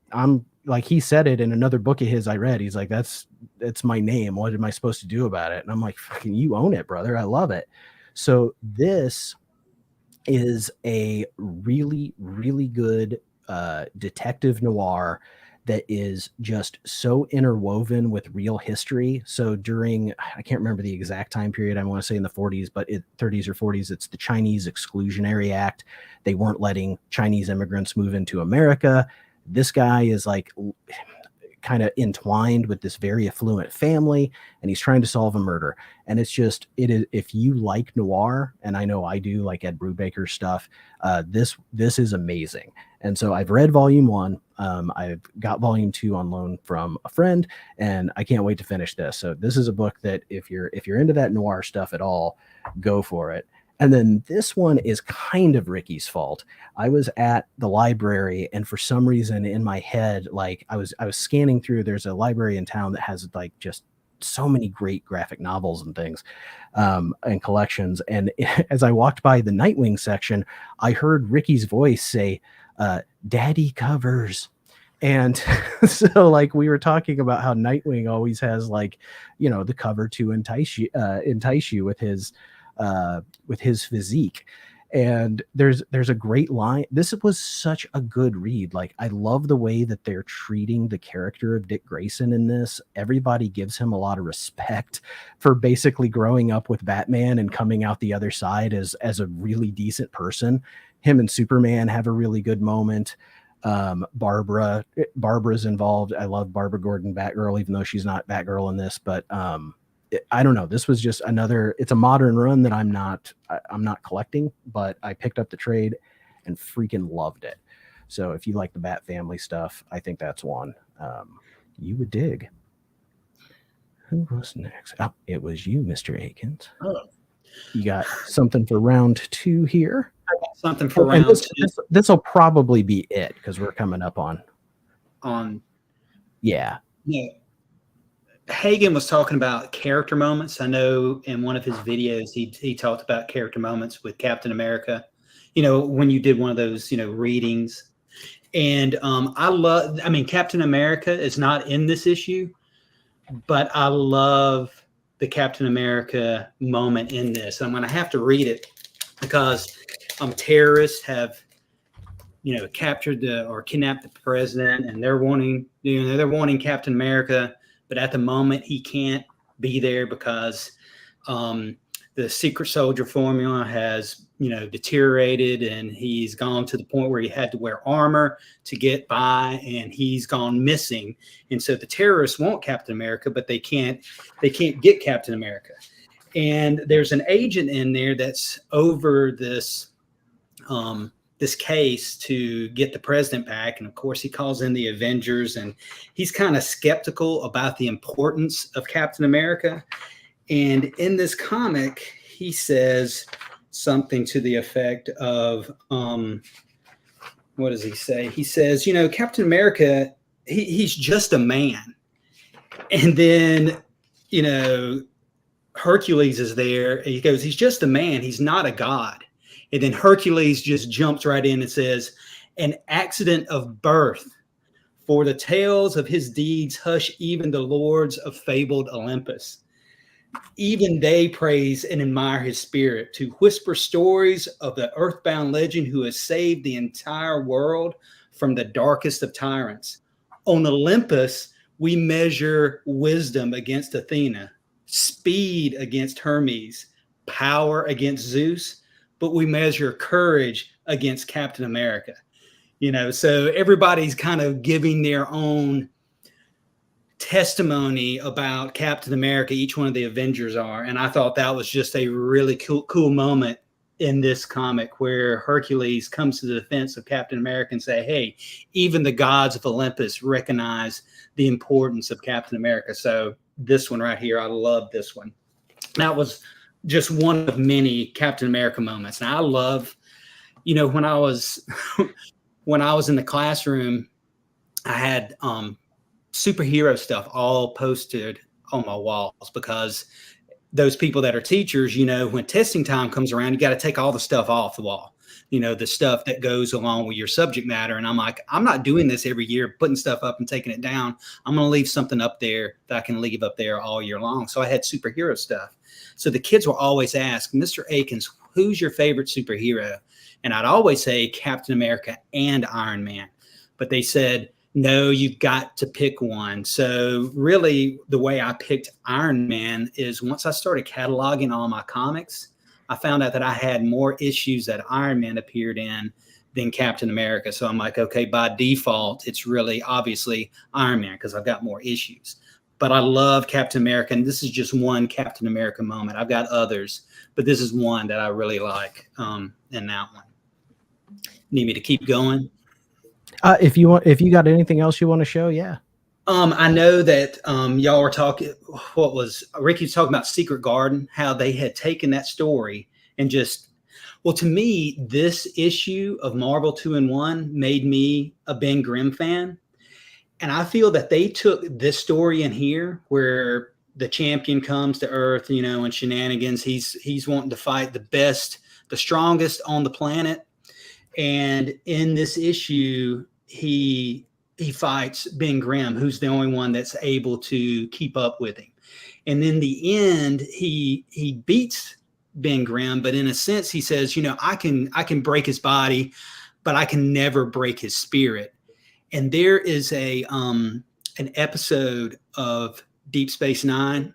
like, he said it in another book of his I read. He's like, that's my name. What am I supposed to do about it? And I'm like, fucking, you own it, brother. I love it. So this is a really, really good detective noir that is just so interwoven with real history. So during, I can't remember the exact time period, I want to say in the 40s, but 30s or 40s, it's the Chinese Exclusionary Act. They weren't letting Chinese immigrants move into America. This guy is like kind of entwined with this very affluent family, and he's trying to solve a murder. And it's just, it is, if you like noir, and I know I do, like Ed Brubaker stuff, this is amazing. And so I've read volume 1. I've got volume 2 on loan from a friend, and I can't wait to finish this. So this is a book that if you're into that noir stuff at all, go for it. And then this one is kind of Ricky's fault. I was at the library, and for some reason in my head, like I was scanning through, there's a library in town that has like just so many great graphic novels and things and collections. And as I walked by the Nightwing section, I heard Ricky's voice say, "Daddy covers." And so like we were talking about how Nightwing always has like, you know, the cover to entice you with his physique. And there's a great line. This was such a good read. Like, I love the way that they're treating the character of Dick Grayson in this. Everybody gives him a lot of respect for basically growing up with Batman and coming out the other side as a really decent person. Him and Superman have a really good moment. Barbara's involved. I love Barbara Gordon Batgirl, even though she's not Batgirl in this, but I don't know. This was just another, it's a modern run that I'm not collecting, but I picked up the trade and freaking loved it. So if you like the Bat family stuff, I think that's one you would dig. Who was next? Oh, it was you, Mr. Akins. Oh. You got something for round 2 here? I got something for round 2. This will probably be it because we're coming up on. Yeah. Yeah. Hagen was talking about character moments. I know in one of his videos, he talked about character moments with Captain America, you know, when you did one of those, you know, readings. And I mean, Captain America is not in this issue, but I love the Captain America moment in this. I'm going to have to read it because terrorists have, you know, captured or kidnapped the president, and they're wanting Captain America. But at the moment, he can't be there because the secret soldier formula has, you know, deteriorated, and he's gone to the point where he had to wear armor to get by, and he's gone missing. And so the terrorists want Captain America, but they can't get Captain America. And there's an agent in there that's over this case to get the president back. And of course he calls in the Avengers, and he's kind of skeptical about the importance of Captain America. And in this comic, he says something to the effect of, what does he say? He says, you know, Captain America, he's just a man. And then, you know, Hercules is there. And he goes, he's just a man. He's not a god. And then Hercules just jumps right in and says, an accident of birth. For the tales of his deeds hush even the lords of fabled Olympus. Even they praise and admire his spirit, to whisper stories of the earthbound legend who has saved the entire world from the darkest of tyrants. On Olympus, we measure wisdom against Athena, speed against Hermes, power against Zeus, but we measure courage against Captain America. You know, so everybody's kind of giving their own testimony about Captain America. Each one of the Avengers are. And I thought that was just a really cool moment in this comic where Hercules comes to the defense of Captain America and say, hey, even the gods of Olympus recognize the importance of Captain America. So this one right here, I love this one. That was just one of many Captain America moments. And I love, when I was in the classroom, I had superhero stuff all posted on my walls, because those people that are teachers, when testing time comes around, you got to take all the stuff off the wall, the stuff that goes along with your subject matter. And I'm like, I'm not doing this every year, putting stuff up and taking it down. I'm going to leave something up there that I can leave up there all year long. So I had superhero stuff. So the kids will always ask, Mr. Akins, who's your favorite superhero? And I'd always say Captain America and Iron Man. But they said, no, you've got to pick one. So really the way I picked Iron Man is once I started cataloging all my comics, I found out that I had more issues that Iron Man appeared in than Captain America. So I'm like, okay, by default, it's really obviously Iron Man because I've got more issues. But I love Captain America, and this is just one Captain America moment. I've got others, but this is one that I really like in that one. Need me to keep going? If you got anything else you want to show, yeah. I know that y'all were talking. Ricky was talking about Secret Garden? How they had taken that story and just. Well, to me, this issue of Marvel 2-in-1 made me a Ben Grimm fan, and I feel that they took this story in here where the champion comes to Earth, and shenanigans. He's wanting to fight the best, the strongest on the planet, and in this issue, he fights Ben Grimm, who's the only one that's able to keep up with him. And in the end, he beats Ben Grimm, but in a sense, he says, I can break his body, but I can never break his spirit. And there is an episode of Deep Space Nine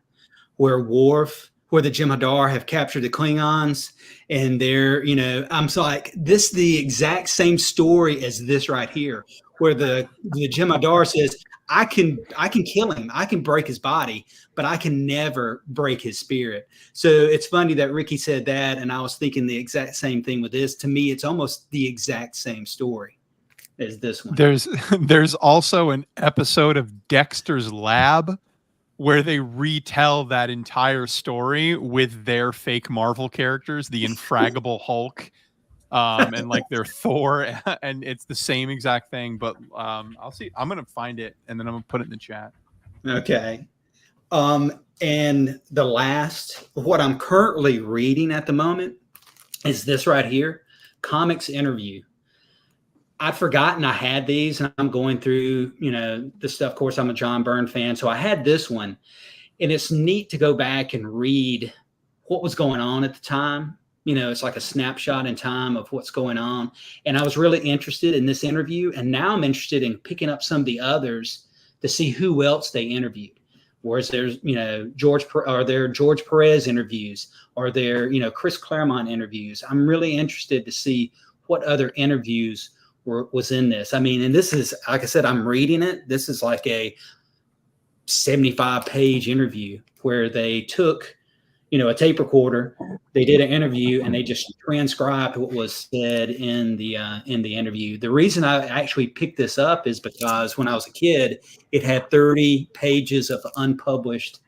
where the Jem'Hadar have captured the Klingons, and they're, I'm like, this the exact same story as this right here, where the Jem'Hadar says, I can kill him, I can break his body, but I can never break his spirit. So it's funny that Ricky said that, and I was thinking the exact same thing with this. To me, it's almost the exact same story as this one. There's also an episode of Dexter's Lab where they retell that entire story with their fake Marvel characters, the Infraggable Hulk, and like their Thor, and it's the same exact thing. But I'll see. I'm gonna find it and then I'm gonna put it in the chat. Okay. And the last, what I'm currently reading at the moment is this right here, Comics Interview. I'd forgotten I had these, and I'm going through, the stuff. Of course, I'm a John Byrne fan, so I had this one, and it's neat to go back and read what was going on at the time. It's like a snapshot in time of what's going on. And I was really interested in this interview, and now I'm interested in picking up some of the others to see who else they interviewed. Whereas there's, George Perez interviews, or there, Chris Claremont interviews. I'm really interested to see what other interviews was in this. I mean, and this is, like I said, I'm reading it. This is like a 75-page interview where they took, a tape recorder, they did an interview, and they just transcribed what was said in the interview. The reason I actually picked this up is because when I was a kid, it had 30 pages of unpublished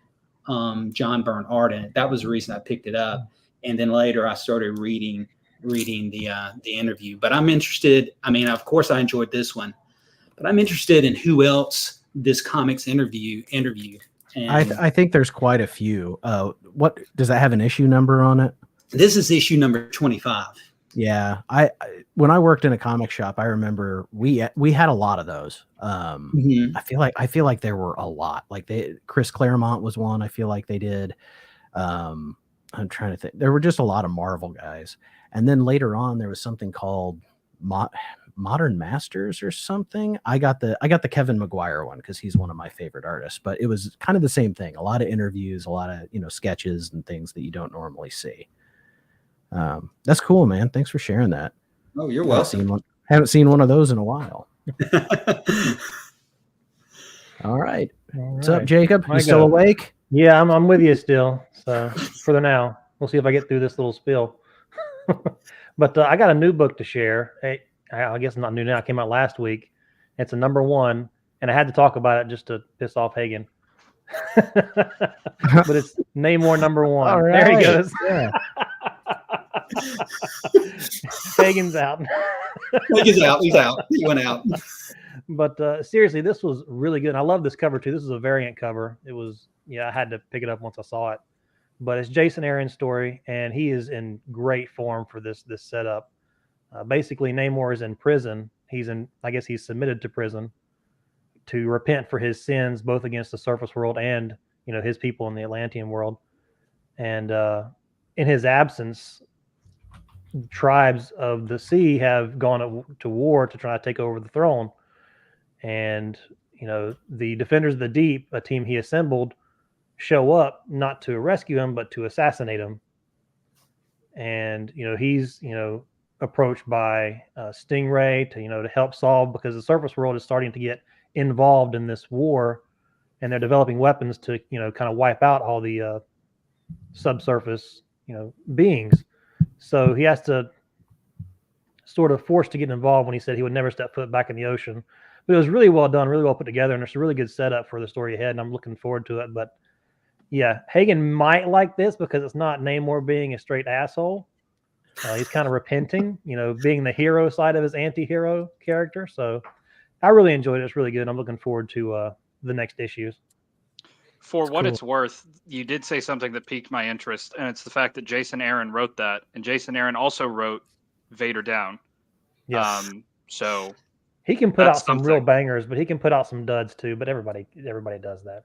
John Byrne art in it. That was the reason I picked it up. And then later I started reading the interview. But I'm interested. I mean, of course, I enjoyed this one, but I'm interested in who else this Comics interviewed. And I think there's quite a few. What does that have an issue number on it? This is issue number 25. Yeah, I when I worked in a comic shop, I remember we had a lot of those. I feel like there were a lot. Like Chris Claremont was one. I feel like they did. I'm trying to think. There were just a lot of Marvel guys. And then later on, there was something called Modern Masters or something. I got the Kevin Maguire one because he's one of my favorite artists. But it was kind of the same thing. A lot of interviews, a lot of sketches and things that you don't normally see. That's cool, man. Thanks for sharing that. Oh, you're welcome. Haven't seen one of those in a while. All right. What's up, Jacob? You still awake? Yeah, I'm with you still. So for now, we'll see if I get through this little spill. But I got a new book to share. I guess not new now. It came out last week. It's a #1, and I had to talk about it just to piss off Hagen. But it's Namor #1. All There he right. goes. Yeah. Hagen's out. He's out. He's out. He went out. But seriously, this was really good. I love this cover too. This is a variant cover. It was, I had to pick it up once I saw it. But it's Jason Aaron's story, and he is in great form for this setup. Basically, Namor is in prison. I guess he's submitted to prison to repent for his sins, both against the surface world and his people in the Atlantean world. And in his absence, tribes of the sea have gone to war to try to take over the throne. And the Defenders of the Deep, a team he assembled, show up not to rescue him but to assassinate him. And he's approached by Stingray to help solve, because the surface world is starting to get involved in this war, and they're developing weapons to kind of wipe out all the subsurface beings. So he has to sort of forced to get involved when he said he would never step foot back in the ocean. But it was really well done, really well put together, and it's a really good setup for the story ahead, and I'm looking forward to it. But yeah, Hagen might like this because it's not Namor being a straight asshole. He's kind of repenting, being the hero side of his anti-hero character. So I really enjoyed it. It's really good. I'm looking forward to the next issues. For what it's worth, you did say something that piqued my interest, and it's the fact that Jason Aaron wrote that, and Jason Aaron also wrote Vader Down. Yes. So he can put out some real bangers, but he can put out some duds too. But everybody does that.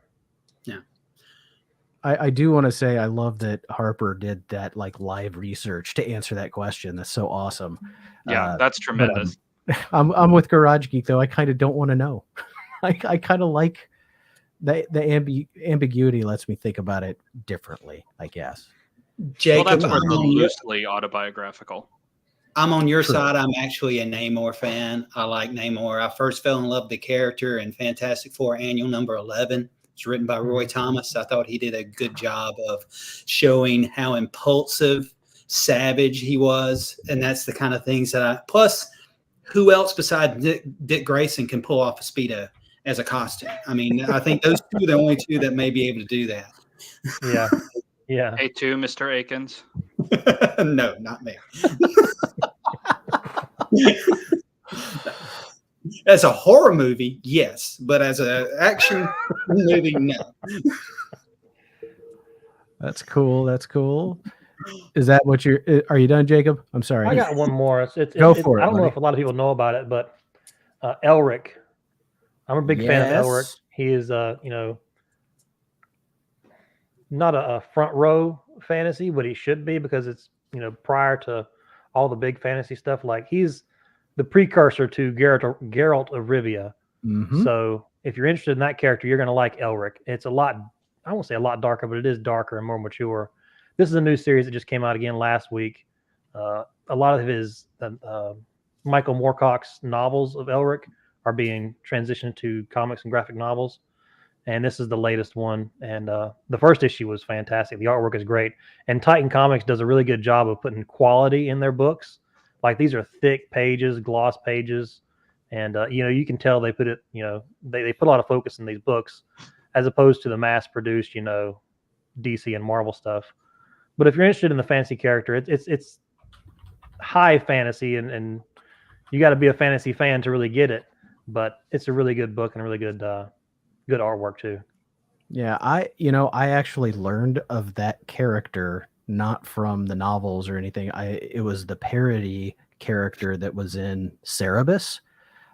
Yeah. I do want to say I love that Harper did that live research to answer that question. That's so awesome. Yeah, that's tremendous. I'm with Garage Geek though. I kind of don't want to know. I kind of like the ambiguity lets me think about it differently, I guess. Jacob, well, that's where the loosely autobiographical. I'm on your side. I'm actually a Namor fan. I like Namor. I first fell in love with the character in Fantastic Four Annual number 11. It's written by Roy Thomas. I thought he did a good job of showing how impulsive, savage he was. And that's the kind of things that plus, who else besides Dick Grayson can pull off a Speedo as a costume? I mean, I think those two are the only two that may be able to do that. Yeah. Yeah. Hey, too, Mr. Akins. No, not me. As a horror movie, yes, but as an action movie, no. That's cool. That's cool. Is that what are you done, Jacob? I'm sorry. I got one more. Go for it. I don't know if a lot of people know about it, but Elric. I'm a big fan of Elric. He is, not a front row fantasy, but he should be, because it's, prior to all the big fantasy stuff. Like, he's the precursor to Geralt of Rivia. Mm-hmm. So if you're interested in that character, you're going to like Elric. It's a lot, I won't say a lot darker, but it is darker and more mature. This is a new series that just came out again last week. A lot of his Michael Moorcock's novels of Elric are being transitioned to comics and graphic novels. And this is the latest one. And the first issue was fantastic. The artwork is great. And Titan Comics does a really good job of putting quality in their books. Like, these are thick pages, gloss pages. And, you can tell they put it, they put a lot of focus in these books as opposed to the mass produced, DC and Marvel stuff. But if you're interested in the fantasy character, it's high fantasy, and you got to be a fantasy fan to really get it. But it's a really good book and a really good good artwork too. Yeah, I actually learned of that character not from the novels or anything. It was the parody character that was in Cerebus.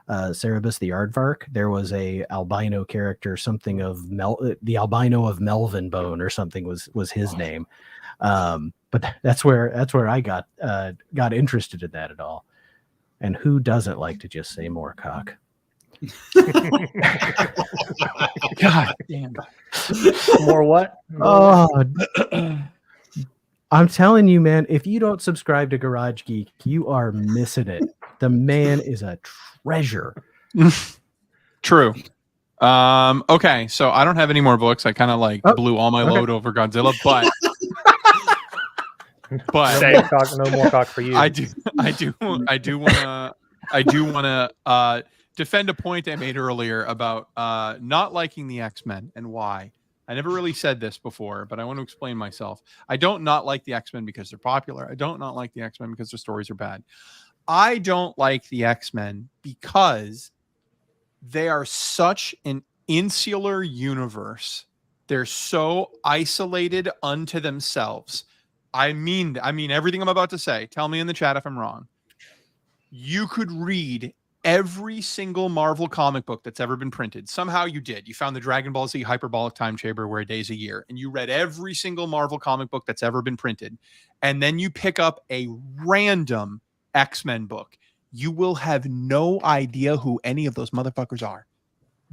Cerebus the Aardvark. There was a albino character, something of the albino of Melvin Bone or something was his name. But that's where I got interested in that at all. And who doesn't like to just say Moorcock? God damn. More what? Oh, I'm telling you, man, if you don't subscribe to Garage Geek, you are missing it. The man is a treasure. True. Okay, so I don't have any more books. I kind of blew all my load over Godzilla, but no more cock for you. I do want to defend a point I made earlier about not liking the X-Men and why. I never really said this before, but I want to explain myself. I don't not like the X-Men because they're popular. I don't not like the X-Men because their stories are bad. I don't like the X-Men because they are such an insular universe. They're so isolated unto themselves. I mean everything I'm about to say. Tell me in the chat if I'm wrong. You could read every single Marvel comic book that's ever been printed. Somehow you did. You found the Dragon Ball Z hyperbolic time chamber where a day's a year, and you read every single Marvel comic book that's ever been printed. And then you pick up a random X-Men book. You will have no idea who any of those motherfuckers are.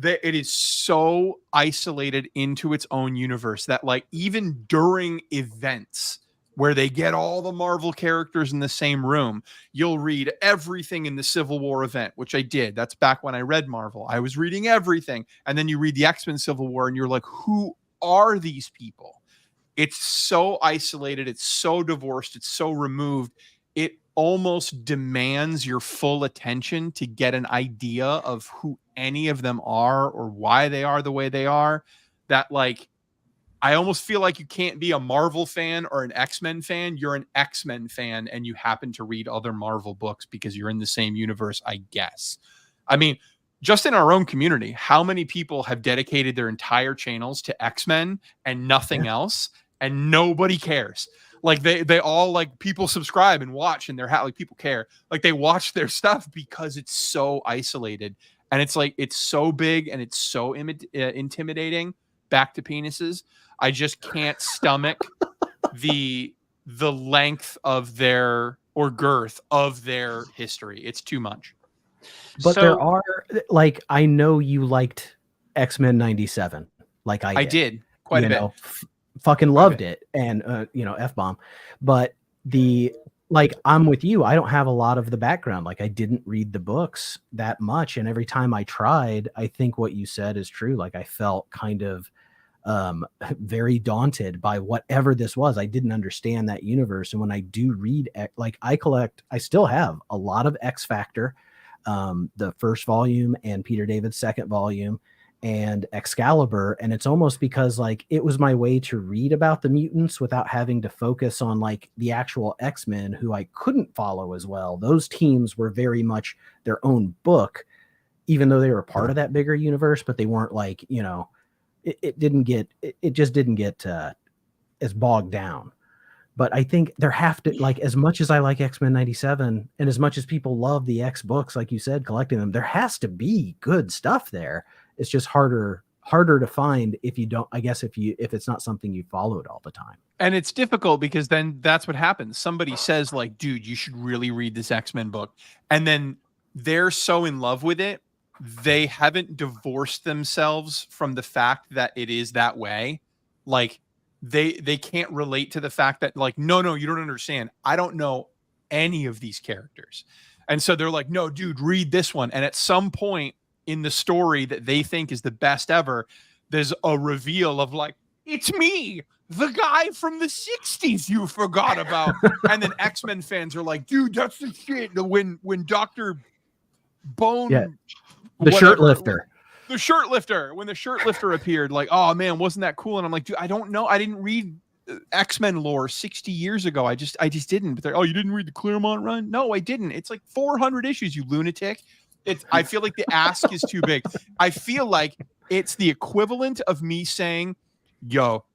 It is so isolated into its own universe that, like, even during events where they get all the Marvel characters in the same room, you'll read everything in the Civil War event, which I did. That's back when I read Marvel. I was reading everything. And then you read the X-Men Civil War and you're like, who are these people? It's so isolated. It's so divorced. It's so removed. It almost demands your full attention to get an idea of who any of them are or why they are the way they are, that, like, I almost feel like you can't be a Marvel fan or an X-Men fan. You're an X-Men fan and you happen to read other Marvel books because you're in the same universe, I guess. I mean, just in our own community, how many people have dedicated their entire channels to X-Men and nothing else, and nobody cares? Like they all, like, people subscribe and watch, and they're like, people care. Like, they watch their stuff because it's so isolated, and it's like, it's so big and it's so intimidating. Back to penises. I just can't stomach the length of their, or girth of their history. It's too much. But there are, like, I know you liked X-Men 97, like I did quite a bit. Fucking loved it, and F-bomb. But I'm with you. I don't have a lot of the background. Like, I didn't read the books that much, and every time I tried, I think what you said is true. Like, I felt kind of very daunted by whatever this was. I didn't understand that universe. And when I do read, like, I still have a lot of X Factor, the first volume and Peter David's second volume and Excalibur. And it's almost because, like, it was my way to read about the mutants without having to focus on, like, the actual X-Men, who I couldn't follow as well. Those teams were very much their own book, even though they were part of that bigger universe, but they weren't, like, it just didn't get as bogged down. But I think there have to, like, as much as I like X-Men 97 and as much as people love the X books, like you said, collecting them, there has to be good stuff there. It's just harder to find if you don't, I guess, if it's not something you followed all the time. And it's difficult because then that's what happens. Somebody says, like, dude, you should really read this X-Men book. And then they're so in love with it, they haven't divorced themselves from the fact that it is that way. Like, they can't relate to the fact that, like, no, you don't understand. I don't know any of these characters. And so they're like, no, dude, read this one. And at some point in the story that they think is the best ever, there's a reveal of, like, it's me, the guy from the 60s you forgot about. And then X-Men fans are like, dude, that's the shit. When Dr. Bone... Yeah. The shirt lifter. The shirt lifter. When the shirt lifter appeared, like, oh man, wasn't that cool? And I'm like, dude, I don't know. I didn't read X-Men lore 60 years ago. I just didn't. But they're, oh, you didn't read the Claremont run? No, I didn't. It's like 400 issues, you lunatic. I feel like the ask is too big. I feel like it's the equivalent of me saying, yo,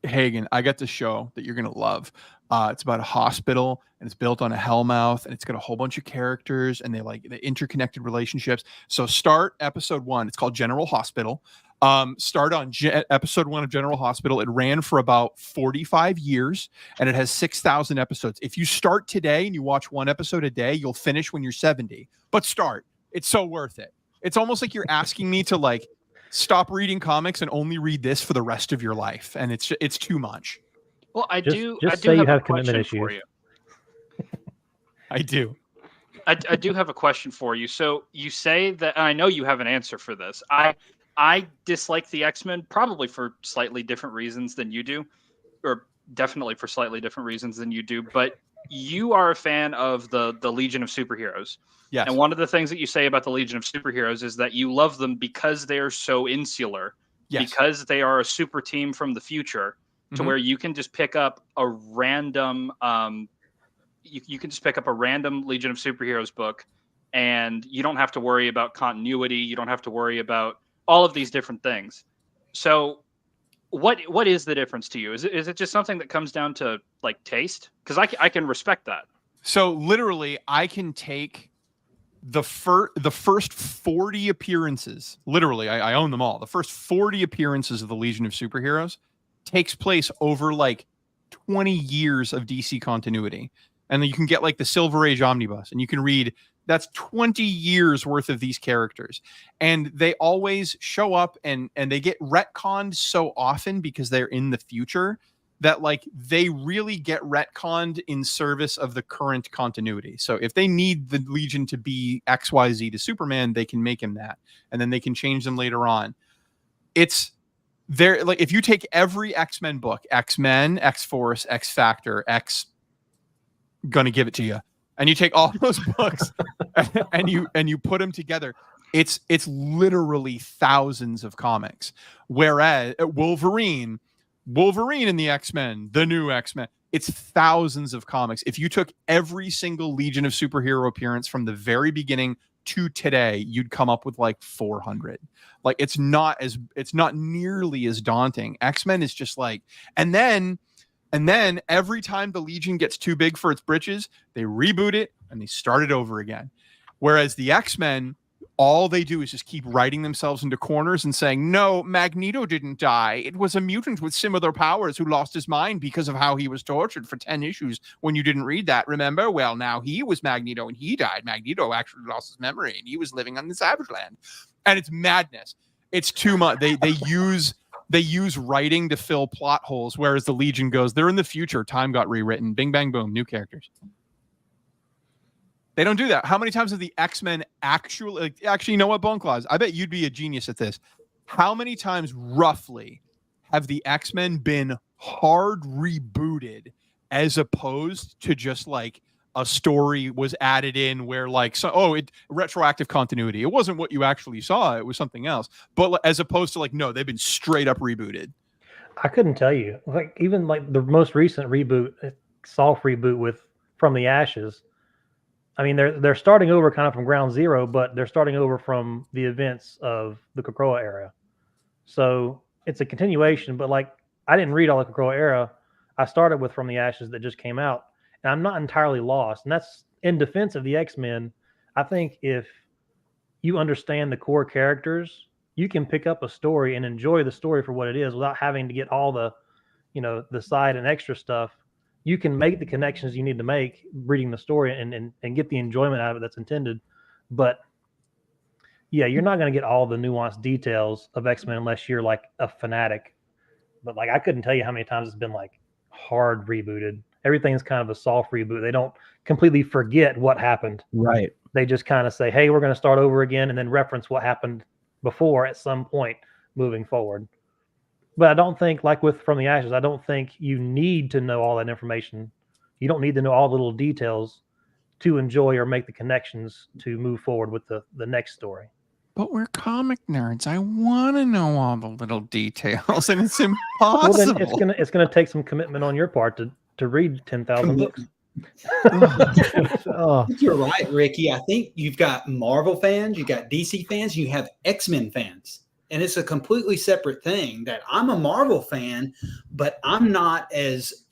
Hagen, I got this show that you're going to love. It's about a hospital, and it's built on a hellmouth, and it's got a whole bunch of characters, and the interconnected relationships. So start episode 1. It's called General Hospital. Start on episode 1 of General Hospital. It ran for about 45 years, and it has 6,000 episodes. If you start today and you watch 1 episode a day, you'll finish when you're 70. But start. It's so worth it. It's almost like you're asking me to, like, stop reading comics and only read this for the rest of your life, and it's too much. Well, I do have a commitment question issues for you. I do. I do have a question for you. So you say that, and I know you have an answer for this. I dislike the X-Men probably for slightly different reasons than you do, or definitely for slightly different reasons than you do. But you are a fan of the Legion of Superheroes. Yes. And one of the things that you say about the Legion of Superheroes is that you love them because they are so insular because they are a super team from the future, to where you can just pick up a random you can just pick up a random Legion of Superheroes book, and you don't have to worry about continuity. You don't have to worry about all of these different things. So what is the difference to you? Is it just something that comes down to like taste? Because I can respect that. So literally, I can take the first 40 appearances. Literally, I own them all. The first 40 appearances of the Legion of Superheroes takes place over like 20 years of DC continuity. And then you can get like the Silver Age Omnibus, and you can read, that's 20 years worth of these characters. And they always show up and they get retconned so often because they're in the future that like they really get retconned in service of the current continuity. So if they need the Legion to be XYZ to Superman, they can make him that. And then they can change them later on. It's there. Like if you take every X-Men book, X-Men, X-Force, X-Factor, gonna give it to you, and you take all those books and you put them together, it's literally thousands of comics. Whereas Wolverine in the X-Men, the new X-Men, it's thousands of comics. If you took every single Legion of Superhero appearance from the very beginning to today, you'd come up with like 400. Like it's not nearly as daunting. X-Men is just like, and then every time the Legion gets too big for its britches, they reboot it and they start it over again. Whereas the X-Men, all they do is just keep writing themselves into corners and saying, no, Magneto didn't die. It was a mutant with similar powers who lost his mind because of how he was tortured for 10 issues when you didn't read that. Remember? Well, now he was Magneto and he died. Magneto actually lost his memory and he was living on the Savage Land. And it's madness. It's too much. They use writing to fill plot holes, whereas the Legion goes, they're in the future. Time got rewritten. Bing, bang, boom. New characters. They don't do that. How many times have the X-Men actually, you know what, Bone Claws? I bet you'd be a genius at this. How many times roughly have the X-Men been hard rebooted as opposed to just like a story was added in where like, retroactive continuity. It wasn't what you actually saw. It was something else. But as opposed to like, no, they've been straight up rebooted. I couldn't tell you. Like even like the most recent reboot, soft reboot with From the Ashes. I mean, they're starting over kind of from ground zero, but they're starting over from the events of the Krakoa era. So it's a continuation, but like I didn't read all the Krakoa era. I started with From the Ashes that just came out. And I'm not entirely lost. And that's in defense of the X-Men. I think if you understand the core characters, you can pick up a story and enjoy the story for what it is without having to get all the, the side and extra stuff. You can make the connections you need to make reading the story and get the enjoyment out of it that's intended. But yeah, you're not going to get all the nuanced details of X-Men unless you're like a fanatic. But like, I couldn't tell you how many times it's been like hard rebooted. Everything's kind of a soft reboot. They don't completely forget what happened. Right. They just kind of say, hey, we're going to start over again and then reference what happened before at some point moving forward. But I don't think, like with From the Ashes, I don't think you need to know all that information. You don't need to know all the little details to enjoy or make the connections to move forward with the next story. But we're comic nerds. I want to know all the little details, and it's impossible. Well, then it's gonna take some commitment on your part to read 10,000 books. You're right, Ricky. I think you've got Marvel fans, you've got DC fans, you have X-Men fans. And it's a completely separate thing. That I'm a Marvel fan, but I'm not as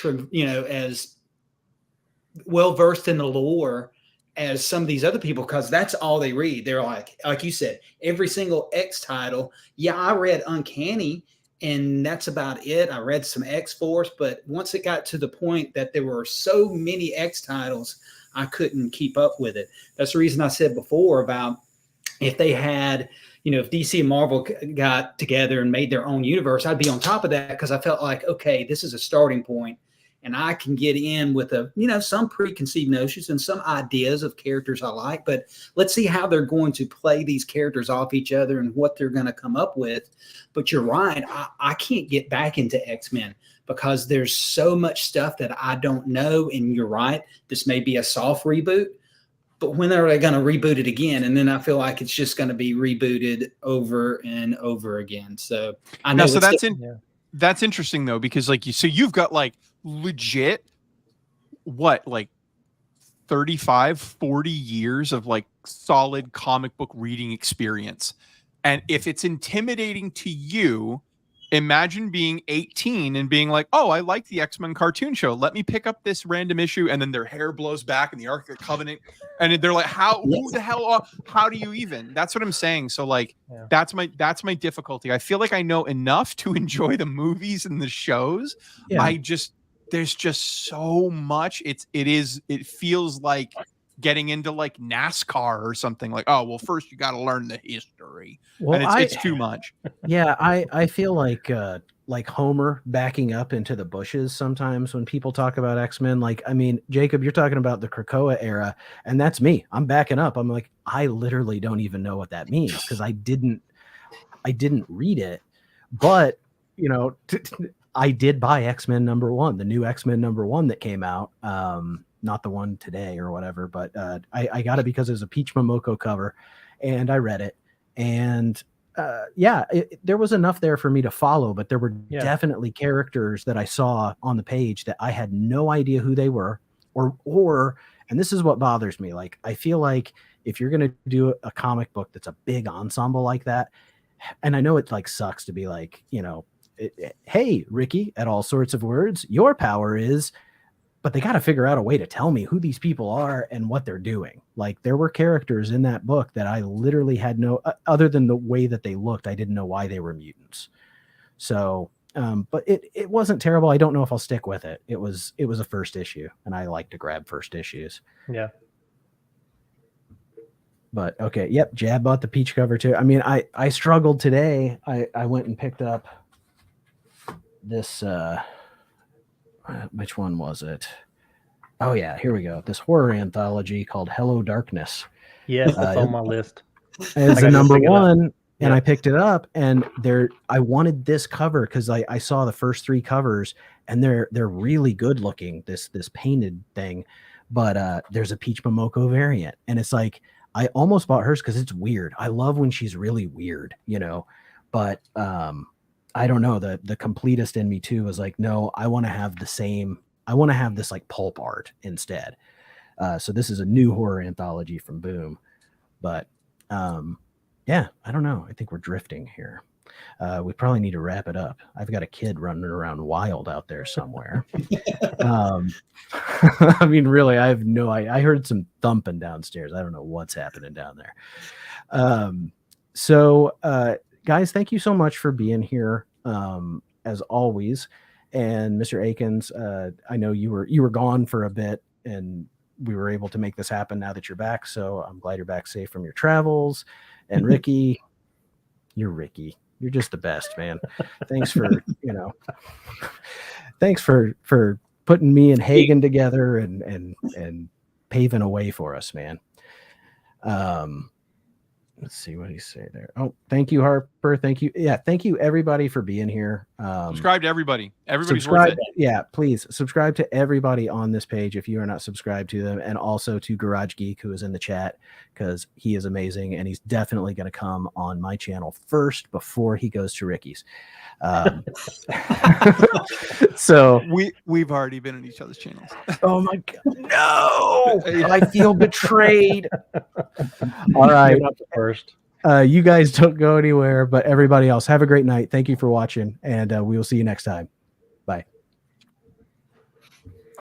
as well versed in the lore as some of these other people, because that's all they read. They're like you said, every single X title. Yeah, I read Uncanny, and that's about it. I read some X-Force, but once it got to the point that there were so many X titles, I couldn't keep up with it. That's the reason I said before about if they had, if DC and Marvel got together and made their own universe, I'd be on top of that, because I felt like, okay, this is a starting point, and I can get in with some preconceived notions and some ideas of characters I like, but let's see how they're going to play these characters off each other and what they're going to come up with. But you're right, I can't get back into X-Men because there's so much stuff that I don't know. And you're right, this may be a soft reboot, but when are they going to reboot it again? And then I feel like it's just going to be rebooted over and over again. So I know. No, so that's interesting though, because like you've got like legit like 35, 40 years of like solid comic book reading experience. And if it's intimidating to you, imagine being 18 and being like, oh, I like the X-Men cartoon show. Let me pick up this random issue. And then their hair blows back in the Ark of the Covenant. And they're like, who the hell, how do you even? That's what I'm saying. So like, that's my difficulty. I feel like I know enough to enjoy the movies and the shows. Yeah. There's just so much. It feels like getting into like NASCAR or something. Like, oh, well, first you got to learn the history. Well, and it's too much. Yeah, I feel like Homer backing up into the bushes sometimes when people talk about X-Men. Like, I mean, Jacob, you're talking about the Krakoa era, and that's me. I'm backing up. I'm like, I literally don't even know what that means because I didn't read it. But you know, I did buy X-Men #1, the new X-Men #1 that came out. Not the one today or whatever, but I got it because it was a Peach Momoko cover, and I read it. And there was enough there for me to follow, but there were definitely characters that I saw on the page that I had no idea who they were, or and this is what bothers me. Like, I feel like if you're going to do a comic book that's a big ensemble like that, and I know it like sucks to be like, you know, hey, Ricky, at All Sorts of Words, your power is, but they got to figure out a way to tell me who these people are and what they're doing. Like, there were characters in that book that I literally had no, other than the way that they looked, I didn't know why they were mutants. So, but it wasn't terrible. I don't know if I'll stick with it. It was a first issue, and I like to grab first issues. Yeah. But okay. Yep. Jab bought the Peach cover too. I mean, I struggled today. I went and picked up this, which one was it? Oh yeah, here we go. This horror anthology called Hello Darkness. Yes, it's on my list. It's the #1, and I picked it up, and I wanted this cover because I saw the first 3 covers, and they're really good looking, this painted thing. But there's a Peach Momoko variant, and it's like I almost bought hers because it's weird. I love when she's really weird, you know. But I don't know, the completist in me too was like, no, I want to have the same. I want to have this like pulp art instead. So this is a new horror anthology from Boom. But yeah, I don't know. I think we're drifting here. We probably need to wrap it up. I've got a kid running around wild out there somewhere. I mean, really, I have no idea. I heard some thumping downstairs. I don't know what's happening down there. So guys, thank you so much for being here, as always. And Mr. Akins, I know you were gone for a bit, and we were able to make this happen now that you're back. So I'm glad you're back safe from your travels. And Ricky, you're Ricky. You're just the best, man. Thanks for, thanks for putting me and Hagen together and paving a way for us, man. Let's see what he say there. Oh, thank you, Harper. Thank you. Yeah, thank you everybody for being here. Subscribe to everybody. Everybody's worth it. Yeah, please subscribe to everybody on this page if you are not subscribed to them, and also to Garage Geek, who is in the chat, because he is amazing, and he's definitely going to come on my channel first before he goes to Ricky's. So we've already been on each other's channels. Oh my God, no! I feel betrayed. All right. First. You guys don't go anywhere, but everybody else, have a great night. Thank you for watching, and we will see you next time.